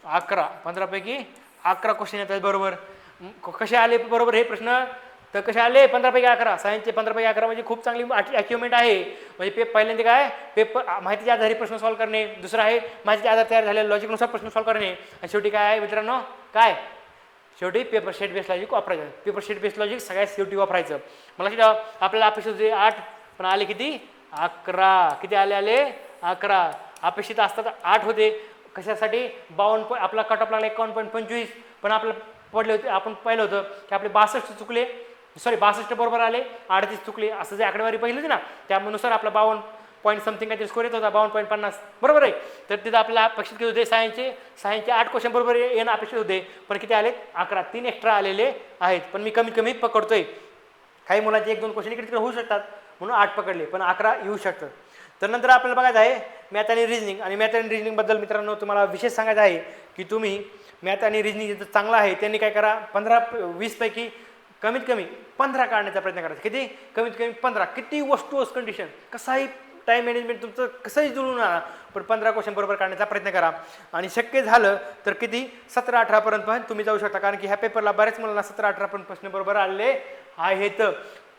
[SPEAKER 1] 11. 15 पैकी 11 क्वेश्चन येतात बरोबर. कसे आले बरोबर हे प्रश्न? तर कसे आले? 15 पैकी 11. सायन्सचे 15 पैकी 11 म्हणजे खूप चांगली अचिव्हमेंट आहे. म्हणजे पहिल्यांदा काय पेपर माहितीच्या आधारे प्रश्न सॉल्व्ह करणे, दुसरं आहे माहितीच्या आधारे तयार झालेल्या लॉजिकनुसार प्रश्न सॉल्व्ह करणे, आणि शेवटी काय आहे मित्रांनो, काय शेवटी पेपर शेट बेस लॉजिक वापरायचं. पेपर शेट बेस लॉजिक सगळ्यात शेवटी वापरायचं. मला लक्षात ठेवा, आपल्याला अपेक्षित होते 8 पण आले किती 11. किती आले 11. अपेक्षित असतात 8 होते. कशासाठी 52 आपला कट ऑफ लागला 51.25 पण आपल्याला पडले होते. आपण पाहिलं होतं की आपले 62 चुकले, सॉरी 62 बरोबर आले, 38 चुकले. असं जे आकडेवारी पाहिली होती ना त्यानुसार आपला 52 पॉईंट समथिंग काहीतरी स्कोर येत होता 52.50 बरोबर आहे. तर तिथं आपल्याला अपेक्षित किती होते सायन्सचे 8 क्वेश्चन बरोबर येणं अपेक्षित होते पण किती आले 11. 3 एक्स्ट्रा आलेले आहेत पण मी कमीत कमी पकडतोय. काही मुलांचे 1-2 क्वेश्चन इकडे तिकडे होऊ शकतात म्हणून 8 पकडले पण 11 येऊ शकतं. तर नंतर आपल्याला बघायचं आहे मॅथ आणि रिजनिंग. आणि मॅथ आणि रिजनिंगबद्दल मित्रांनो तुम्हाला विशेष सांगायचं आहे की तुम्ही मॅथ आणि रिजनिंग जिथं चांगलं आहे त्यांनी काय करा 15-20 पैकी कमीत कमी 15 काढण्याचा प्रयत्न करायचा. किती कमीत कमी 15. किती वस्तू कंडिशन कसाही टाईम मॅनेजमेंट तुमचं कसंही जुळून आणा पण 15 क्वेश्चन बरोबर काढण्याचा प्रयत्न करा. आणि शक्य झालं तर किती 17-18 पर्यंत पण तुम्ही जाऊ शकता कारण की ह्या पेपरला बऱ्याच मुलांना 17-18 पर्यंत प्रश्न बरोबर आलेले आहेत.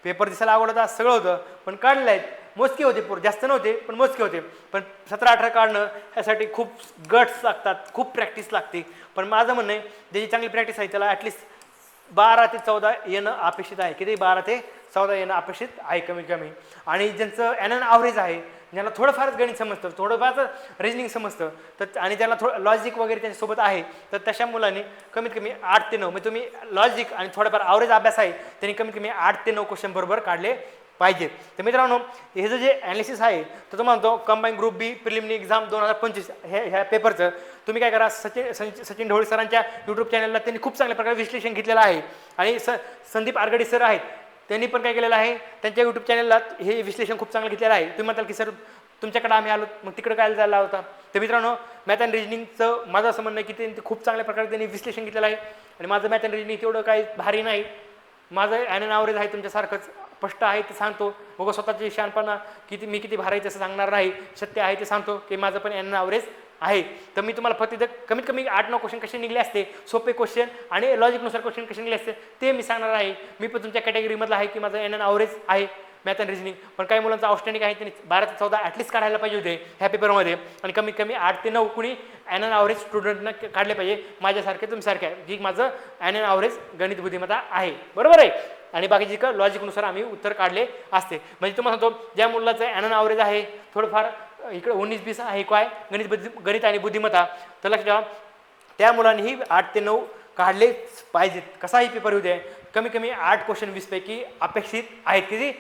[SPEAKER 1] पेपर दिसायला अवघड होता सगळं होतं पण काढले आहेत. मोजके होते जास्त नव्हते पण मोजके होते. पण 17-18 काढणं ह्यासाठी खूप गट्स लागतात, खूप प्रॅक्टिस लागते. पण माझं म्हणणं आहे ज्याची चांगली प्रॅक्टिस आहे त्याला ॲटलिस्ट 12 ते 14 येणं अपेक्षित आहे. किती 12 ते 14 येणं अपेक्षित आहे कमी कमी. आणि ज्यांचं ॲन ॲव्हरेज आहे ज्यांना थोडंफारच गणित समजतं, थोडंफार रिजनिंग समजतं तर आणि त्याला थोडं लॉजिक वगैरे त्यांच्यासोबत आहे तर तशा मुलांनी कमीत कमी 8 ते 9 म्हणजे तुम्ही लॉजिक आणि थोडंफार ॲव्हरेज अभ्यास आहे त्यांनी कमीत कमी 8 ते 9 क्वेश्चन बरोबर काढले पाहिजे. तर मित्रांनो हे जे ॲनालिसिस आहे तर तुम्हाला म्हणतो कंबाईन ग्रुप बी प्रिलिमिनरी एक्झाम 2025 ह्या पेपरचं तुम्ही काय करा सचिन ढवळे सरांच्या यूट्यूब चॅनलला त्यांनी खूप चांगल्या प्रकारे विश्लेषण घेतलेलं आहे. आणि संदीप आरगडे सर आहेत त्यांनी पण काय केलेलं आहे त्यांच्या यूट्यूब चॅनलला हे विश्लेषण खूप चांगलं घेतलेलं आहे. तुम्ही म्हणताल की सर तुमच्याकडे आम्ही आलो मग तिकडे काय जायला होता. तर मित्रांनो मॅथ अँड रिजनिंगचं माझं असं म्हणणं आहे की ते खूप चांगल्या प्रकारे त्यांनी विश्लेषण घेतलेलं आहे. आणि माझं मॅथ अँड रिजनिंग तेवढं काही भारी नाही. माझं ॲन ॲव्हरेज आहे तुमच्यासारखंच स्पष्ट आहे ते सांगतो. बघा स्वतःची शहाणपणा मी किती भारी आहे तसं सांगणार नाही. सत्य आहे ते सांगतो की माझं पण ॲन ॲव्हरेज आहे. तर मी तुम्हाला फक्त कमीत कमी 8-9 क्वेश्चन कसे निघले असते सोपे क्वेश्चन आणि लॉजिकनुसार क्वेश्चन कसे निघले असते ते मी सांगणार आहे. मी पण तुमच्या कॅटेगरीमधला आहे की माझं ॲन ॲव्हरेज आहे मॅथ अँड रिजनिंग. पण काही मुलांचं आउटस्टँडिंग आहे त्यांनी 12 ते 14 ॲटलिस्ट काढायला पाहिजे होते ह्या पेपरमध्ये. आणि कमीत कमी 8 ते 9 कुणी ॲन ॲव्हरेज स्टुडंटनं काढले पाहिजे माझ्यासारखे तुमच्यासारखे आहे जी माझं ॲन ॲव्हरेज गणित बुद्धिमत्ता आहे बरोबर आहे. आणि बाकीची का लॉजिकनुसार आम्ही उत्तर काढले असते. म्हणजे तुम्हाला सांगतो ज्या मुलाचं ॲन ॲव्हरेज आहे थोडंफार इकडे 19-20 आहे काय गणित आणि बुद्धिमत्ता तर लक्षात ठेवा त्या मुलांनीही 8 ते 9 काढलेच पाहिजेत. कसाही पेपर येऊ दे कमी कमी 8 क्वेश्चन 20 पैकी अपेक्षित आहेत. किती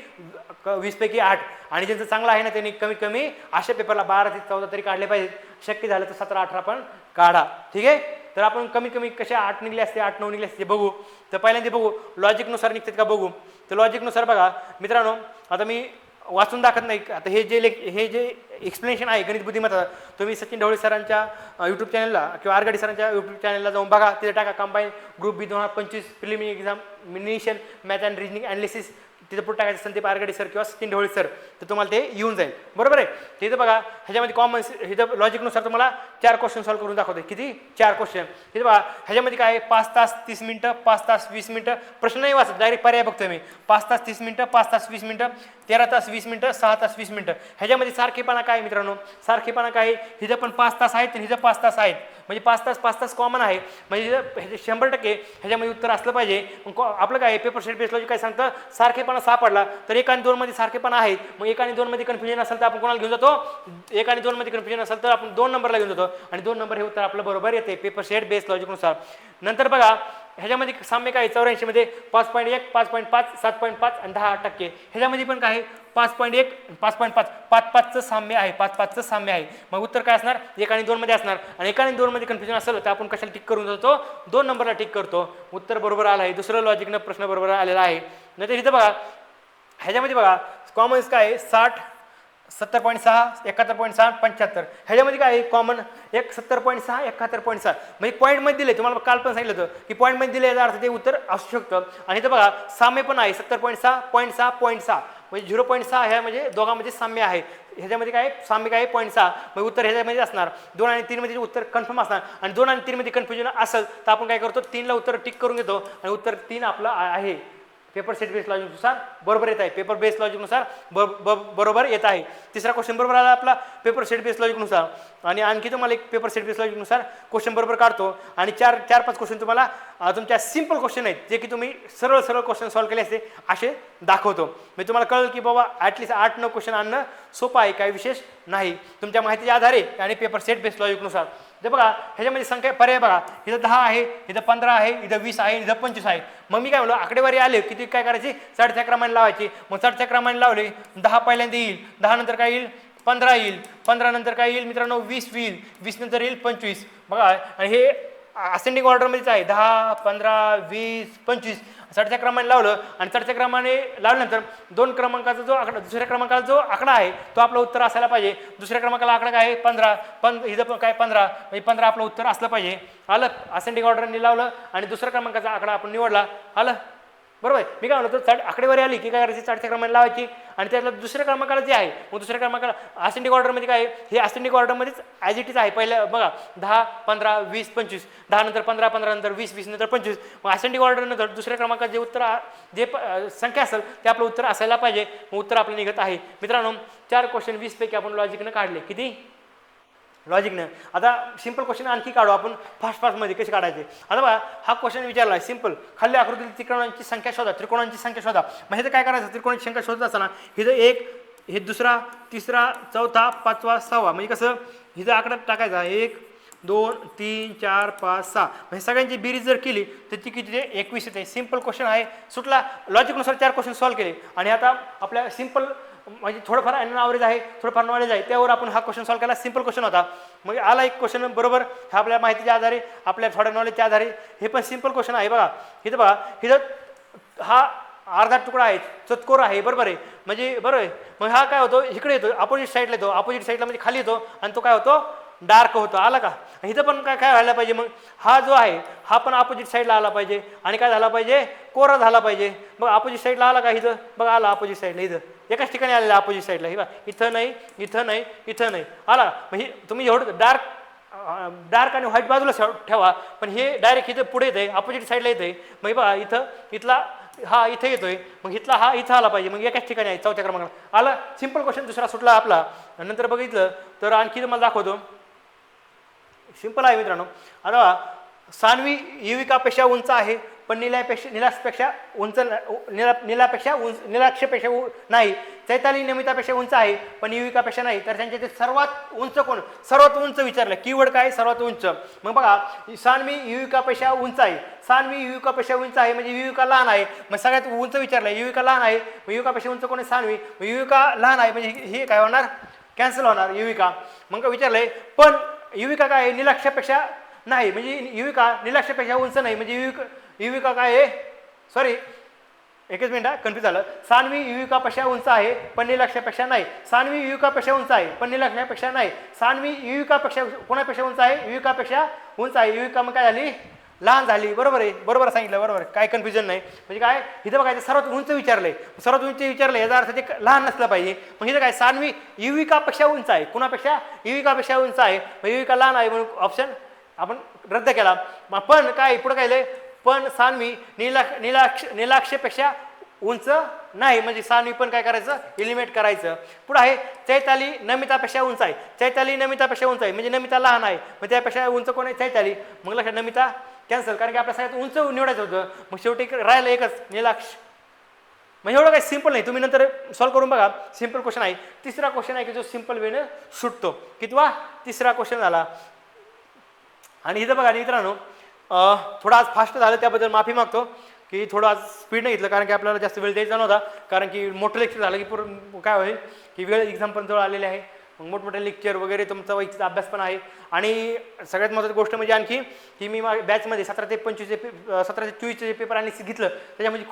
[SPEAKER 1] 20 पैकी 8. आणि ज्यांचं चांगलं आहे ना त्यांनी कमीत कमी अशा पेपरला 12 ते 14 तरी काढले पाहिजेत. शक्य झालं तर 17-18 पण काढा. ठीक आहे. तर आपण कमीत कमी कशा 8 निघले असते 8-9 निघले असते बघू. तर पहिल्यांदा बघू लॉजिकनुसार निघतात का बघू. तर लॉजिकनुसार बघा मित्रांनो आता मी वाचून दाखवत नाही. आता हे जे एक्सप्लेनेशन आहे गणित बुद्धिमत्ता तुम्ही सचिन ढवळे सरांच्या यूट्यूब चॅनलला किंवा आरगडे सरांच्या यूट्यूब चॅनलला जाऊन बघा. तिथे टाका combine group B 2025 preliminary exam मिनिशन मॅथ अँड रिजनिंग ॲनालिसिस तिथं पुढे टाकायचं संदीप आरगडे सर किंवा सचिन ढवळे सर तर तुम्हाला ते येऊन जाईल बरोबर आहे. तिथं बघा ह्याच्यामध्ये कॉमन ह्याचं लॉजिकनुसार तुम्हाला 4 क्वेश्चन सॉल्व्ह करून दाखवते. किती 4 क्वेश्चन. तिथं बघा ह्याच्यामध्ये काय 5 तास 30 मिनिटं 5 तास 20 मिनिटं प्रश्न नाही वाचत डायरेक्ट पर्याय बघतोय मी. 5 तास 30 मिनिटं 5 तास 20 मिनिटं 13 तास 20 मिनिटं 6 तास 20 मिनिटं. ह्याच्यामध्ये सारखेपणा काय मित्रांनो सारखेपणा काय हिचं पण 5 तास आहेत आणि हिचं 5 तास आहेत म्हणजे 5 तास कॉमन आहे म्हणजे ह्याचे 100% ह्याच्यामध्ये उत्तर असलं पाहिजे. आपलं काय पेपर शेट बेस लॉजिक काय सांगतं सारखेपणा सापडला तर 1 आणि 2 मध्ये सारखेपणा आहेत. मग 1 आणि 2 मध्ये कन्फ्युजन असेल तर आपण कोणाला घेऊन जातो 1 आणि 2 मध्ये कन्फ्युजन असेल तर आपण 2 नंबरला घेऊन जातो आणि 2 नंबर हे उत्तर आपलं बरोबर येते पेपर शेट बेस लॉजिकनुसार. नंतर बघा ह्याच्यामध्ये साम्य काय 84 मध्ये 5.1 5.5 7.5 आणि 10%. ह्याच्यामध्ये पण काय 5.1 5.5 5.5चं साम्य आहे 5.5चं साम्य आहे. मग उत्तर काय असणार 1 आणि 2 मध्ये असणार. आणि 1 आणि 2 मध्ये कन्फ्युजन असेल तर आपण कशाला टिक करून जातो 2 नंबरला टिक करतो. उत्तर बरोबर आलं आहे. दुसरं लॉजिकनं प्रश्न बरोबर आलेला आहे. नंतर इथं बघा ह्याच्यामध्ये बघा कॉमन्स काय आहे 60 70.6 71.6 75. ह्याच्यामध्ये काय आहे कॉमन 70.6 71.6 म्हणजे पॉईंटमध्ये दिले. तुम्हाला काल पण सांगितलं होतं की पॉईंटमध्ये दिले याचा अर्थ ते उत्तर असू शकतं. आणि इथं बघा साम्य पण आहे 70.6 0.6 म्हणजे 0.6 ह्या म्हणजे दोघांमध्ये साम्य आहे. ह्याच्यामध्ये काय साम्य काय 0.6 म्हणजे उत्तर ह्याच्यामध्ये असणार. 2 आणि 3 मध्ये उत्तर कन्फर्म असणार. आणि 2 आणि 3 मध्ये कन्फ्युजन असेल तर आपण काय करतो 3ला उत्तर टिक करून घेतो आणि उत्तर 3 आपलं आहे. पेपर सेट बेस लॉजिकनुसार बरोबर येत आहे, पेपर बेस लॉजिकनुसार बरोबर येत आहे. तिसरा क्वेश्चन बरोबर आला आपला पेपर सेट बेस लॉजिकनुसार. आणि आणखी तुम्हाला एक पेपर सेट बेस लॉजिकनुसार क्वेश्चन बरोबर काढतो आणि 4-5 क्वेश्चन तुम्हाला तुमच्या सिंपल क्वेश्चन आहेत जे की तुम्ही सरळ क्वेश्चन सॉल्व्ह केले असते असे दाखवतो. मी तुम्हाला कळलं की बाबा ॲटलिस्ट 8-9 क्वेश्चन आणणं सोपं आहे, काही विशेष नाही तुमच्या माहितीच्या आधारे आणि पेपर सेट बेस लॉजिकनुसार. ते बघा ह्याच्यामध्ये संख्या पर्याय बघा, इथं 10 आहे, इथं 15 आहे, इथं 20 आहे, इथं 25 आहे. मग मी काय म्हणलो आकडेवारी आले किती काय करायची, चढत्या क्रमाने लावायची. मग चढत्या क्रमाने लावले 10 पहिल्यांदा येईल, 10 नंतर काय येईल 15 येईल, 15 नंतर काय येईल मित्रांनो 20 येईल, 20 नंतर येईल 25. बघा आणि हे असेंडिंग ऑर्डरमध्येच आहे 10, 15, 20, 25 चढत्या क्रमाने लावलं आणि चढत्या क्रमाने लावल्यानंतर 2 क्रमांकाचा जो आकडा दुसऱ्या क्रमांकाला जो आकडा आहे तो आपलं उत्तर असायला पाहिजे. दुसऱ्या क्रमांकाला आकडा काय आहे 15, इथं पण काय 15 म्हणजे 15 आपलं उत्तर असलं पाहिजे. आलं असेंडिंग ऑर्डरने लावलं आणि दुसऱ्या क्रमांकाचा आकडा आपण निवडला. आलं बरोबर. मी काय म्हणतो आकडेवारी आली की काय करायची चढत्या क्रमाने लावायची आणि त्यातलं दुसऱ्या क्रमांकाला जे आहे मग दुसऱ्या क्रमांकाला असेंडिंग ऑर्डरमध्ये काय हे असेंडिंग ऑर्डरमध्येच ॲज इट इज आहे. पहिल्या बघा 10, 15, 20, 25, 10 नंतर 15, 15 नंतर 20, 20 नंतर 25. मग असेंडिंग ऑर्डरनंतर दुसऱ्या क्रमांकात जे उत्तर जे संख्या असेल ते आपलं उत्तर असायला पाहिजे. मग उत्तर आपलं निघत आहे. मित्रांनो 4 क्वेश्चन 20 पैकी आपण लॉजिकनं काढले. किती लॉजिकनं. आता सिंपल क्वेश्चन आणखी काढू आपण फास्टमध्ये कसे काढायचे. आता बघा हा क्वेश्चन विचारला आहे सिंपल, खाल्ल्या आकृतीतील त्रिकोणांची संख्या शोधा, त्रिकोणांची संख्या शोधा. मग हे तर काय करायचं, त्रिकोणाची संख्या शोधत असताना हिथं 1, हे दुसरा, तिसरा, चौथा, 5वा, 6वा म्हणजे कसं हिथं आकडा टाकायचा 1, 2, 3, 4, 5, 6 म्हणजे सगळ्यांची बेरीज जर केली तर ती किती ते 21 येते. सिंपल क्वेश्चन आहे सुटला. लॉजिकनुसार 4 क्वेश्चन सॉल्व्ह केले आणि आता आपल्या सिंपल म्हणजे थोडंफार ॲव्हरेज आहे, थोडंफार नॉलेज आहे, त्यावर आपण हा क्वेश्चन सॉल्व्ह केला. सिंपल क्वेश्चन होता. मग आला एक क्वेश्चन बरोबर हा आपल्या माहितीच्या आधारे आपल्या थोड्या नॉलेजच्या आधारे. हे पण सिंपल क्वेश्चन आहे. बघा इथं हा अर्धा तुकडा आहे, चतकोर आहे, बरोबर आहे म्हणजे बरोबर आहे. मग हा काय होतो इकडे येतो, अपोजिट साईडला येतो, अपोजिट साईडला म्हणजे खाली येतो आणि तो काय होतो डार्क होतो. आला का. इथं पण काय व्हायला पाहिजे मग हा जो आहे हा पण अपोजिट साईडला आला पाहिजे आणि काय झाला पाहिजे कोरा झाला पाहिजे. मग अपोजिट साईडला आला का इथं बघा आला अपोजिट साईडला, इथं एकाच ठिकाणी आलेला अपोजिट साईडला. हे बघा इथं नाही, इथं नाही, इथं नाही आला. म्हणजे तुम्ही एवढं डार्क आणि व्हाईट बाजूला ठेवा पण हे डायरेक्ट इथं पुढे येते अपोजिट साईडला येते. मग बघा इथला हा इथे येतोय मग इथला हा इथं आला पाहिजे. मग एकाच ठिकाणी आहे चौथ्या क्रमांकाला आला. सिंपल क्वेश्चन दुसरा सुटला आपला. नंतर बघितलं तर आणखी तुम्हाला दाखवतो. सिंपल आहे मित्रांनो. आता सान्वी युविकापेक्षा उंच आहे पण नीलाक्षपेक्षा नाही. चैताली नमितापेक्षा उंच आहे पण युविकापेक्षा नाही. तर त्यांच्या ते सर्वात उंच कोण, सर्वात उंच विचारलं. कीवर्ड काय सर्वात उंच. मग बघा सान्वी युविकापेक्षा उंच आहे, सान्वी युविकापेक्षा उंच आहे म्हणजे युविका लहान आहे. मग सगळ्यात उंच विचारलं युविका लहान आहे, मग युविकापेक्षा उंच कोण आहे सान्वी. मग युविका लहान आहे म्हणजे हे काय होणार कॅन्सल होणार युविका. मग विचारलंय पण युविका काय आहे नीलाक्षपेक्षा नाही म्हणजे युविका नीलाक्षपेक्षा उंच नाही म्हणजे युविका काय आहे सॉरी एकच मिनिट कन्फ्यूज झालं. सान्वी युविकापेक्षा उंच आहे पण नीलाक्षपेक्षा नाही. सान्वी युविकापेक्षा उंच आहे पण नीलाक्षपेक्षा नाही. सान्वी युविकापेक्षा कोणापेक्षा उंच आहे युविकापेक्षा उंच आहे. युविका मग काय झाली लहान झाली. बरोबर आहे, बरोबर सांगितलं, बरोबर काय कन्फ्युजन नाही. म्हणजे काय इथं बघायचं सर्वात उंच विचारलंय, सर्वात उंच विचारलं याचा अर्थ ते लहान नसलं पाहिजे. मग इथं काय सान्वी युविकापेक्षा उंच आहे, कुणापेक्षा युविकापेक्षा उंच आहे मग युविका लहान आहे म्हणून ऑप्शन आपण रद्द केला. मग पण काय पुढं काय लिहिलंय पण सान्वी नीलाक्षपेक्षा उंच नाही म्हणजे सान्वी पण काय करायचं एलिमिनेट करायचं. पुढं आहे चैताली नमितापेक्षा उंच आहे, चैताली नमितापेक्षा उंच आहे म्हणजे नमिता लहान आहे मग त्यापेक्षा उंच कोण आहे चैताली. मग लक्षात नमिता कॅन्सल कारण की आपल्या सगळ्यात उंच निवडायचं होतं. मग शेवटी राहिलं एकच नीलाक्ष. म्हणजे एवढं काही सिंपल नाही, तुम्ही नंतर सॉल्व्ह करून बघा. सिंपल क्वेश्चन आहे. तिसरा क्वेश्चन आहे की जो सिंपल वेनं सुटतो. कितवा तिसरा क्वेश्चन झाला. आणि इथं बघा मित्रांनो थोडं आज फास्ट झालं त्याबद्दल माफी मागतो की थोडं आज स्पीड नाही घेतलं कारण की आपल्याला जास्त वेळ द्यायचा नव्हता. कारण की मोठं लेक्चर झालं की पूर्ण काय होईल की वेळ एक्झामपर्यंत जवळ आलेले आहे. मग मोठमोठे लेक्चर वगैरे तुमचा वैयक्तिक अभ्यास पण आहे. आणि सगळ्यात महत्त्वाची गोष्ट म्हणजे आणखी की मी बॅचमध्ये 17 ते 24 जे पेपर आणि घेतलं त्याच्यामध्ये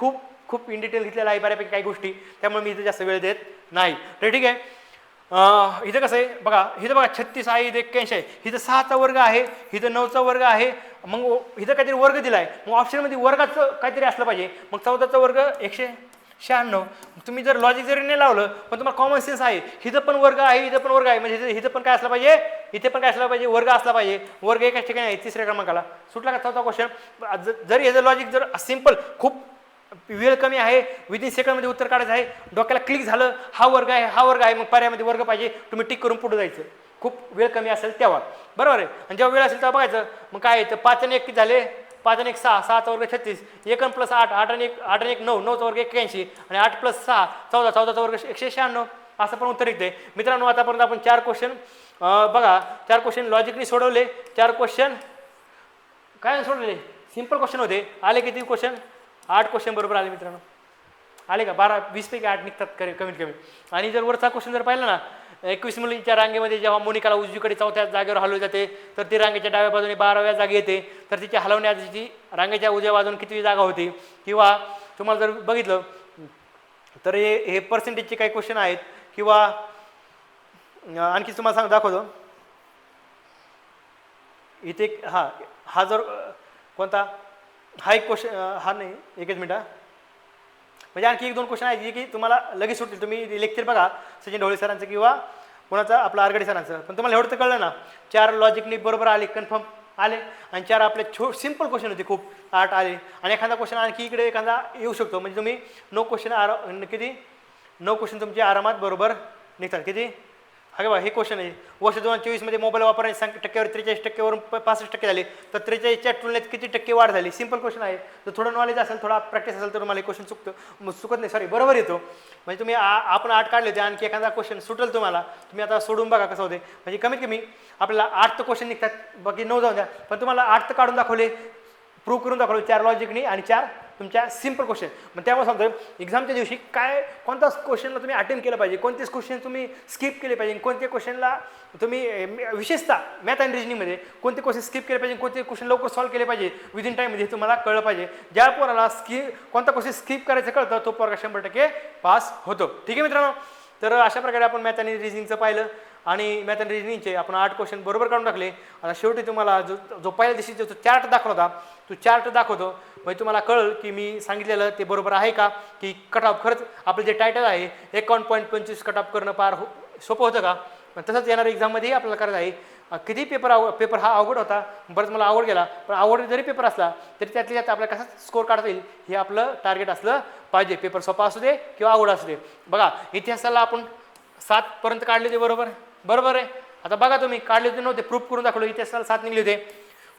[SPEAKER 1] खूप इन डिटेल घेतलेलं आहे बऱ्यापैकी काही गोष्टी. त्यामुळे मी इथं जास्त वेळ देत नाही. तर ठीक आहे. इथं कसं आहे बघा, इथं बघा 36 आहे, इथं 81 आहे, इथं 6चा वर्ग आहे, इथं 9चा वर्ग आहे. मग इथं काहीतरी वर्ग दिला आहे मग ऑप्शनमध्ये वर्गाचं काहीतरी असलं पाहिजे. मग 14चा वर्ग 196. तुम्ही जर लॉजिक जरी नाही लावलं पण तुम्हाला कॉमन सेन्स आहे इथं पण वर्ग आहे, इथं पण वर्ग आहे म्हणजे इथं पण काय असलं पाहिजे, इथे पण काय असलं पाहिजे वर्ग असला पाहिजे. वर्ग एकाच ठिकाणी आहे तिसऱ्या क्रमांकाला. सुटला का चौथा क्वेश्चन. जरी ह्याचं लॉजिक जर सिंपल खूप वेळ कमी आहे, विदिन सेकंडमध्ये उत्तर काढायचं आहे, डोक्याला क्लिक झालं हा वर्ग आहे हा वर्ग आहे, मग पर्यायामध्ये वर्ग पाहिजे, तुम्ही टिक करून पुढे जायचं. खूप वेळ कमी असेल तेव्हा, बरोबर आहे. आणि जेव्हा वेळ असेल तेव्हा बघायचं मग काय येतं, 5 आणि 1 किती झाले, 5 आणि 1 6, 6चा वर्ग 36, 1 + 8, 8 आणि 1 9, 9चा वर्ग 81 आणि 8 + 6 14, 14चा वर्ग 196, असं पण उत्तर येते. मित्रांनो आतापर्यंत आपण 4 क्वेश्चन बघा, 4 क्वेश्चन लॉजिकली सोडवले, 4 क्वेश्चन काय सोडले, सिंपल क्वेश्चन होते. आले किती क्वेश्चन, 8 क्वेश्चन बरोबर आले मित्रांनो, आले का, 12 20 पैकी 8 निघतात कमीत कमी. आणि जर वरचा क्वेश्चन जर पाहिला ना, 21 मुलींच्या रांगेमध्ये जेव्हा मोनिकाला उजवीकडे 4थ्या जागेवर हलवली जाते तर ती रांगेच्या डाव्या बाजूने 12व्या जागी येते, तर तिच्या हलवण्याची रांगेच्या उजव्या बाजूने किती जागा होती. किंवा तुम्हाला जर बघितलं तर हे पर्सेंटेजचे काही क्वेश्चन आहेत. किंवा आणखी तुम्हाला दाखवतो इथे, हा जर कोणता, हा एक क्वेश्चन, हा नाही एकच मिनटं, म्हणजे आणखी 1-2 क्वेश्चन आहेत जे की तुम्हाला लगेच सुटतील. तुम्ही लेक्चर बघा सचिन ढवळे सरांचं किंवा कोणाचं आपलं आरगडे सरांचं, पण तुम्हाला एवढं तर कळलं ना, 4 लॉजिकली बरोबर आले, कन्फर्म आले, आणि 4 आपले सिंपल क्वेश्चन होते खूप, 8 आले. आणि एखादा क्वेश्चन आणखी इकडे एखादा येऊ शकतो, म्हणजे तुम्ही 9 क्वेश्चन किती 9 क्वेश्चन तुमचे आरामात बरोबर निघतात. किती, हा बघा हे क्वेश्चन आहे, वर्ष 2024 मध्ये मोबाईल वापरण्याची संख्या टक्क्यावर 43% 65% झाली, तर 43च्या तुलनेत किती टक्के वाढ झाली. सिंपल क्वेश्चन आहे. तर थोडं नॉलेज असेल, थोडा प्रॅक्टिस असेल तर तुम्हाला क्वेश्चन चुकत नाही, सॉरी बरोबर येतो. म्हणजे तुम्ही आपण 8 काढले होते, आणखी एखादा क्वेश्चन सुटेल तुम्हाला, तुम्ही आता सोडून बघा कसं होते. म्हणजे कमीत कमी आपल्याला 8 तर क्वेश्चन निघतात, बाकी 9 जाऊन द्या, पण तुम्हाला 8 तर काढून दाखवले, प्रूव्ह करून दाखवले, 4 लॉजिकनी आणि 4 तुमच्या सिंपल क्वेश्चन. मग त्यामुळे सांगतो एक्झामच्या दिवशी काय कोणत्या क्वेश्चनला तुम्ही अटेम्प्ट केलं पाहिजे, कोणतेच क्वेश्चन तुम्ही स्किप केले पाहिजे, कोणत्या क्वेश्चनला तुम्ही विशेषतः मॅथ अँड रिजनिंगमध्ये कोणते क्वेश्चन स्किप केले पाहिजे, कोणते क्वेश्चन लवकर सॉल्व्ह केले पाहिजे विदिन टाईममध्ये, हे तुम्हाला कळलं पाहिजे. ज्या पोराला कोणता क्वेश्चन स्किप करायचं कळतं तो पोरगा 100% पास होतो. ठीक आहे मित्रांनो, तर अशा प्रकारे आपण मॅथ आणि रिजनिंगचं पाहिलं, आणि मॅथ अँड रिजनिंगचे आपण 8 क्वेश्चन बरोबर काढून टाकले. आता शेवटी तुम्हाला जो पहिल्या दिवशी जो चार्ट दाखवला होता तो चार्ट दाखवतो, म्हणजे तुम्हाला कळलं की मी सांगितलेलं ते बरोबर आहे का, की कट ऑफ खरंच आपलं जे टायटल आहे 51.25 कट ऑफ करणं फार सोपं होतं का. तसंच येणाऱ्या एक्झाममध्येही आपल्याला करायचं आहे. किती पेपर हा अवघड होता, बरंच मला आवड गेला, पण आवड जरी पेपर असला तरी त्यातल्या त्यात आपल्याला कसा स्कोअर काढता येईल हे आपलं टार्गेट असलं पाहिजे. पेपर सोपा असू दे किंवा अवघड असू दे. बघा इतिहासाला आपण 7 पर्यंत काढले होते, बरोबर आहे. आता बघा तुम्ही काढले होते नव्हते, प्रूफ करून दाखवलं. इतिहासाला 7 निघले होते,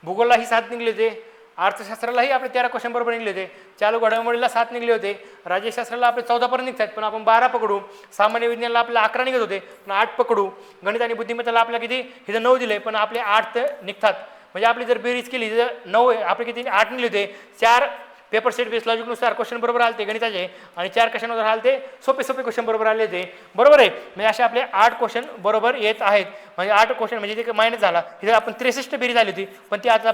[SPEAKER 1] भूगोलाही 7 निघले होते, अर्थशास्त्रालाही आपले 13 क्वेश्चन बरोबर निघले होते, चालू घडामोडीला 7 निघले होते, राज्यशास्त्राला आपले 14 पर्यंत निघतात, पण आपण 12 पकडू. सामान्य विज्ञानाला आपल्याला 11 निघत होते, पण 8 पकडू. गणित आणि बुद्धिमत्तेला आपल्याला किती, हे 9 दिले, पण आपले 8 तर निघतात. म्हणजे आपली जर बेरीज केली तर 9 आपले किती 8 निघले होते. 4 पेपर सेट बेस लॉजिकनुसार क्वेश्चन बरोबर आले ते गणिताचे, आणि 4 कशानुसार आले ते सोपे क्वेश्चन बरोबर आले ते, बरोबर आहे. म्हणजे असे आपले 8 क्वेश्चन बरोबर येत आहेत. म्हणजे 8 क्वेश्चन म्हणजे ते मायनस झाला, इथे आपण 63 बेरीज आली होती, पण ती आता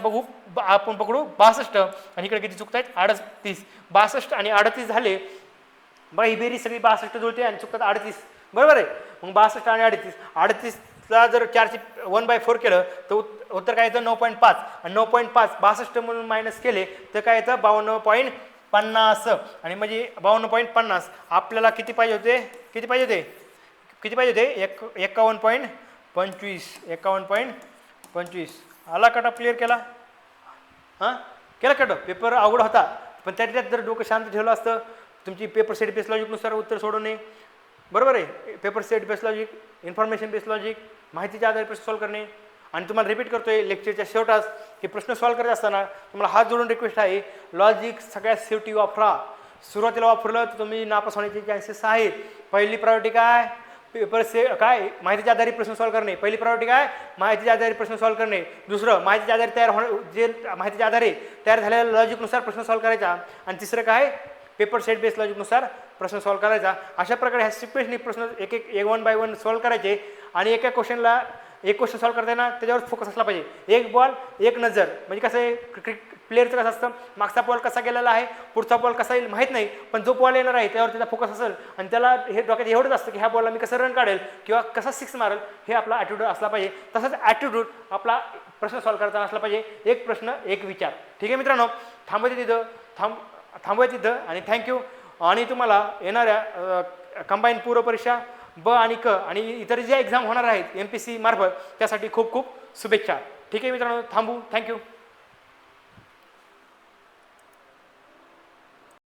[SPEAKER 1] आपण पकडू 62, आणि इकडे किती चुकतायत 38. 62 आणि 38 झाले, बघा ही बेरीज सगळी 62 जुळते आणि चुकतात 38, बरोबर आहे. मग 62 आणि 38ला जर 4ची 1/4 केलं तर उत्तर काय येतं 9.5, आणि 9.5 62 म्हणून मायनस केले तर काय येतं 52.50, आणि म्हणजे 52.50 आपल्याला किती पाहिजे होते, 51.25. आला कट ऑफ क्लिअर केला, केला कट ऑफ. पेपर अवघड होता, पण त्यात जर डोकं शांत ठेवलं असतं, तुमची पेपर सेट बेस लॉजिकनुसार उत्तर सोडवणे, बरोबर आहे. Paper set base logic, information base logic, माहितीच्या आधारे प्रश्न सॉल्व्ह करणे. आणि तुम्हाला रिपीट करतोय लेक्चरच्या शेवटास की प्रश्न सॉल्व्ह करत असताना तुम्हाला हात जोडून रिक्वेस्ट आहे, लॉजिक सगळ्यात शेवटी वापरा. सुरुवातीला वापरलं तर तुम्ही नापास होण्याचे चान्सेस आहेत. पहिली प्रायोरिटी काय, पेपर काय माहितीच्या आधारे प्रश्न सॉल्व्ह करणे. पहिली प्रायोरिटी काय, माहितीच्या आधारे प्रश्न सॉल्व्ह करणे. दुसरं माहितीच्या आधारे माहितीच्या आधारे तयार झालेल्या लॉजिकनुसार प्रश्न सॉल्व्ह करायचा. आणि तिसरं काय, पेपर सेट बेस लॉजिकनुसार प्रश्न सॉल्व्ह करायचा. अशा प्रकारे ह्या सिक्वेन्सनी प्रश्न एक 1 बाय 1 सॉल्व्ह करायचे. आणि एका क्वेश्चनला एक क्वेश्चन सॉल्व्ह करताना त्याच्यावर फोकस असला पाहिजे. एक बॉल एक नजर, म्हणजे कसं आहे प्लेअरचं कसं असतं, मागचा बॉल कसा गेलेला आहे, पुढचा बॉल कसा येईल माहीत नाही, पण जो बॉल येणार आहे त्यावर त्याचा फोकस असेल, आणि त्याला हे डोक्यात एवढंच असतं की ह्या बॉलला मी कसं रन काढेल किंवा कसा 6 मारेल, हे आपला ॲटिट्यूड असला पाहिजे. तसंच ॲटिट्यूड आपला प्रश्न सॉल्व्ह करताना असला पाहिजे. एक प्रश्न एक विचार. ठीक आहे मित्रांनो, थांबवायचं तिथं आणि थँक्यू. आणि तुम्हाला येणाऱ्या कंबाईन पूर्व परीक्षा ब आणि क आणि इतर ज्या एक्झाम होणार आहेत MPSC मार्फत त्यासाठी खूप खूप शुभेच्छा. ठीक आहे मित्रांनो, थांबू. थँक्यू.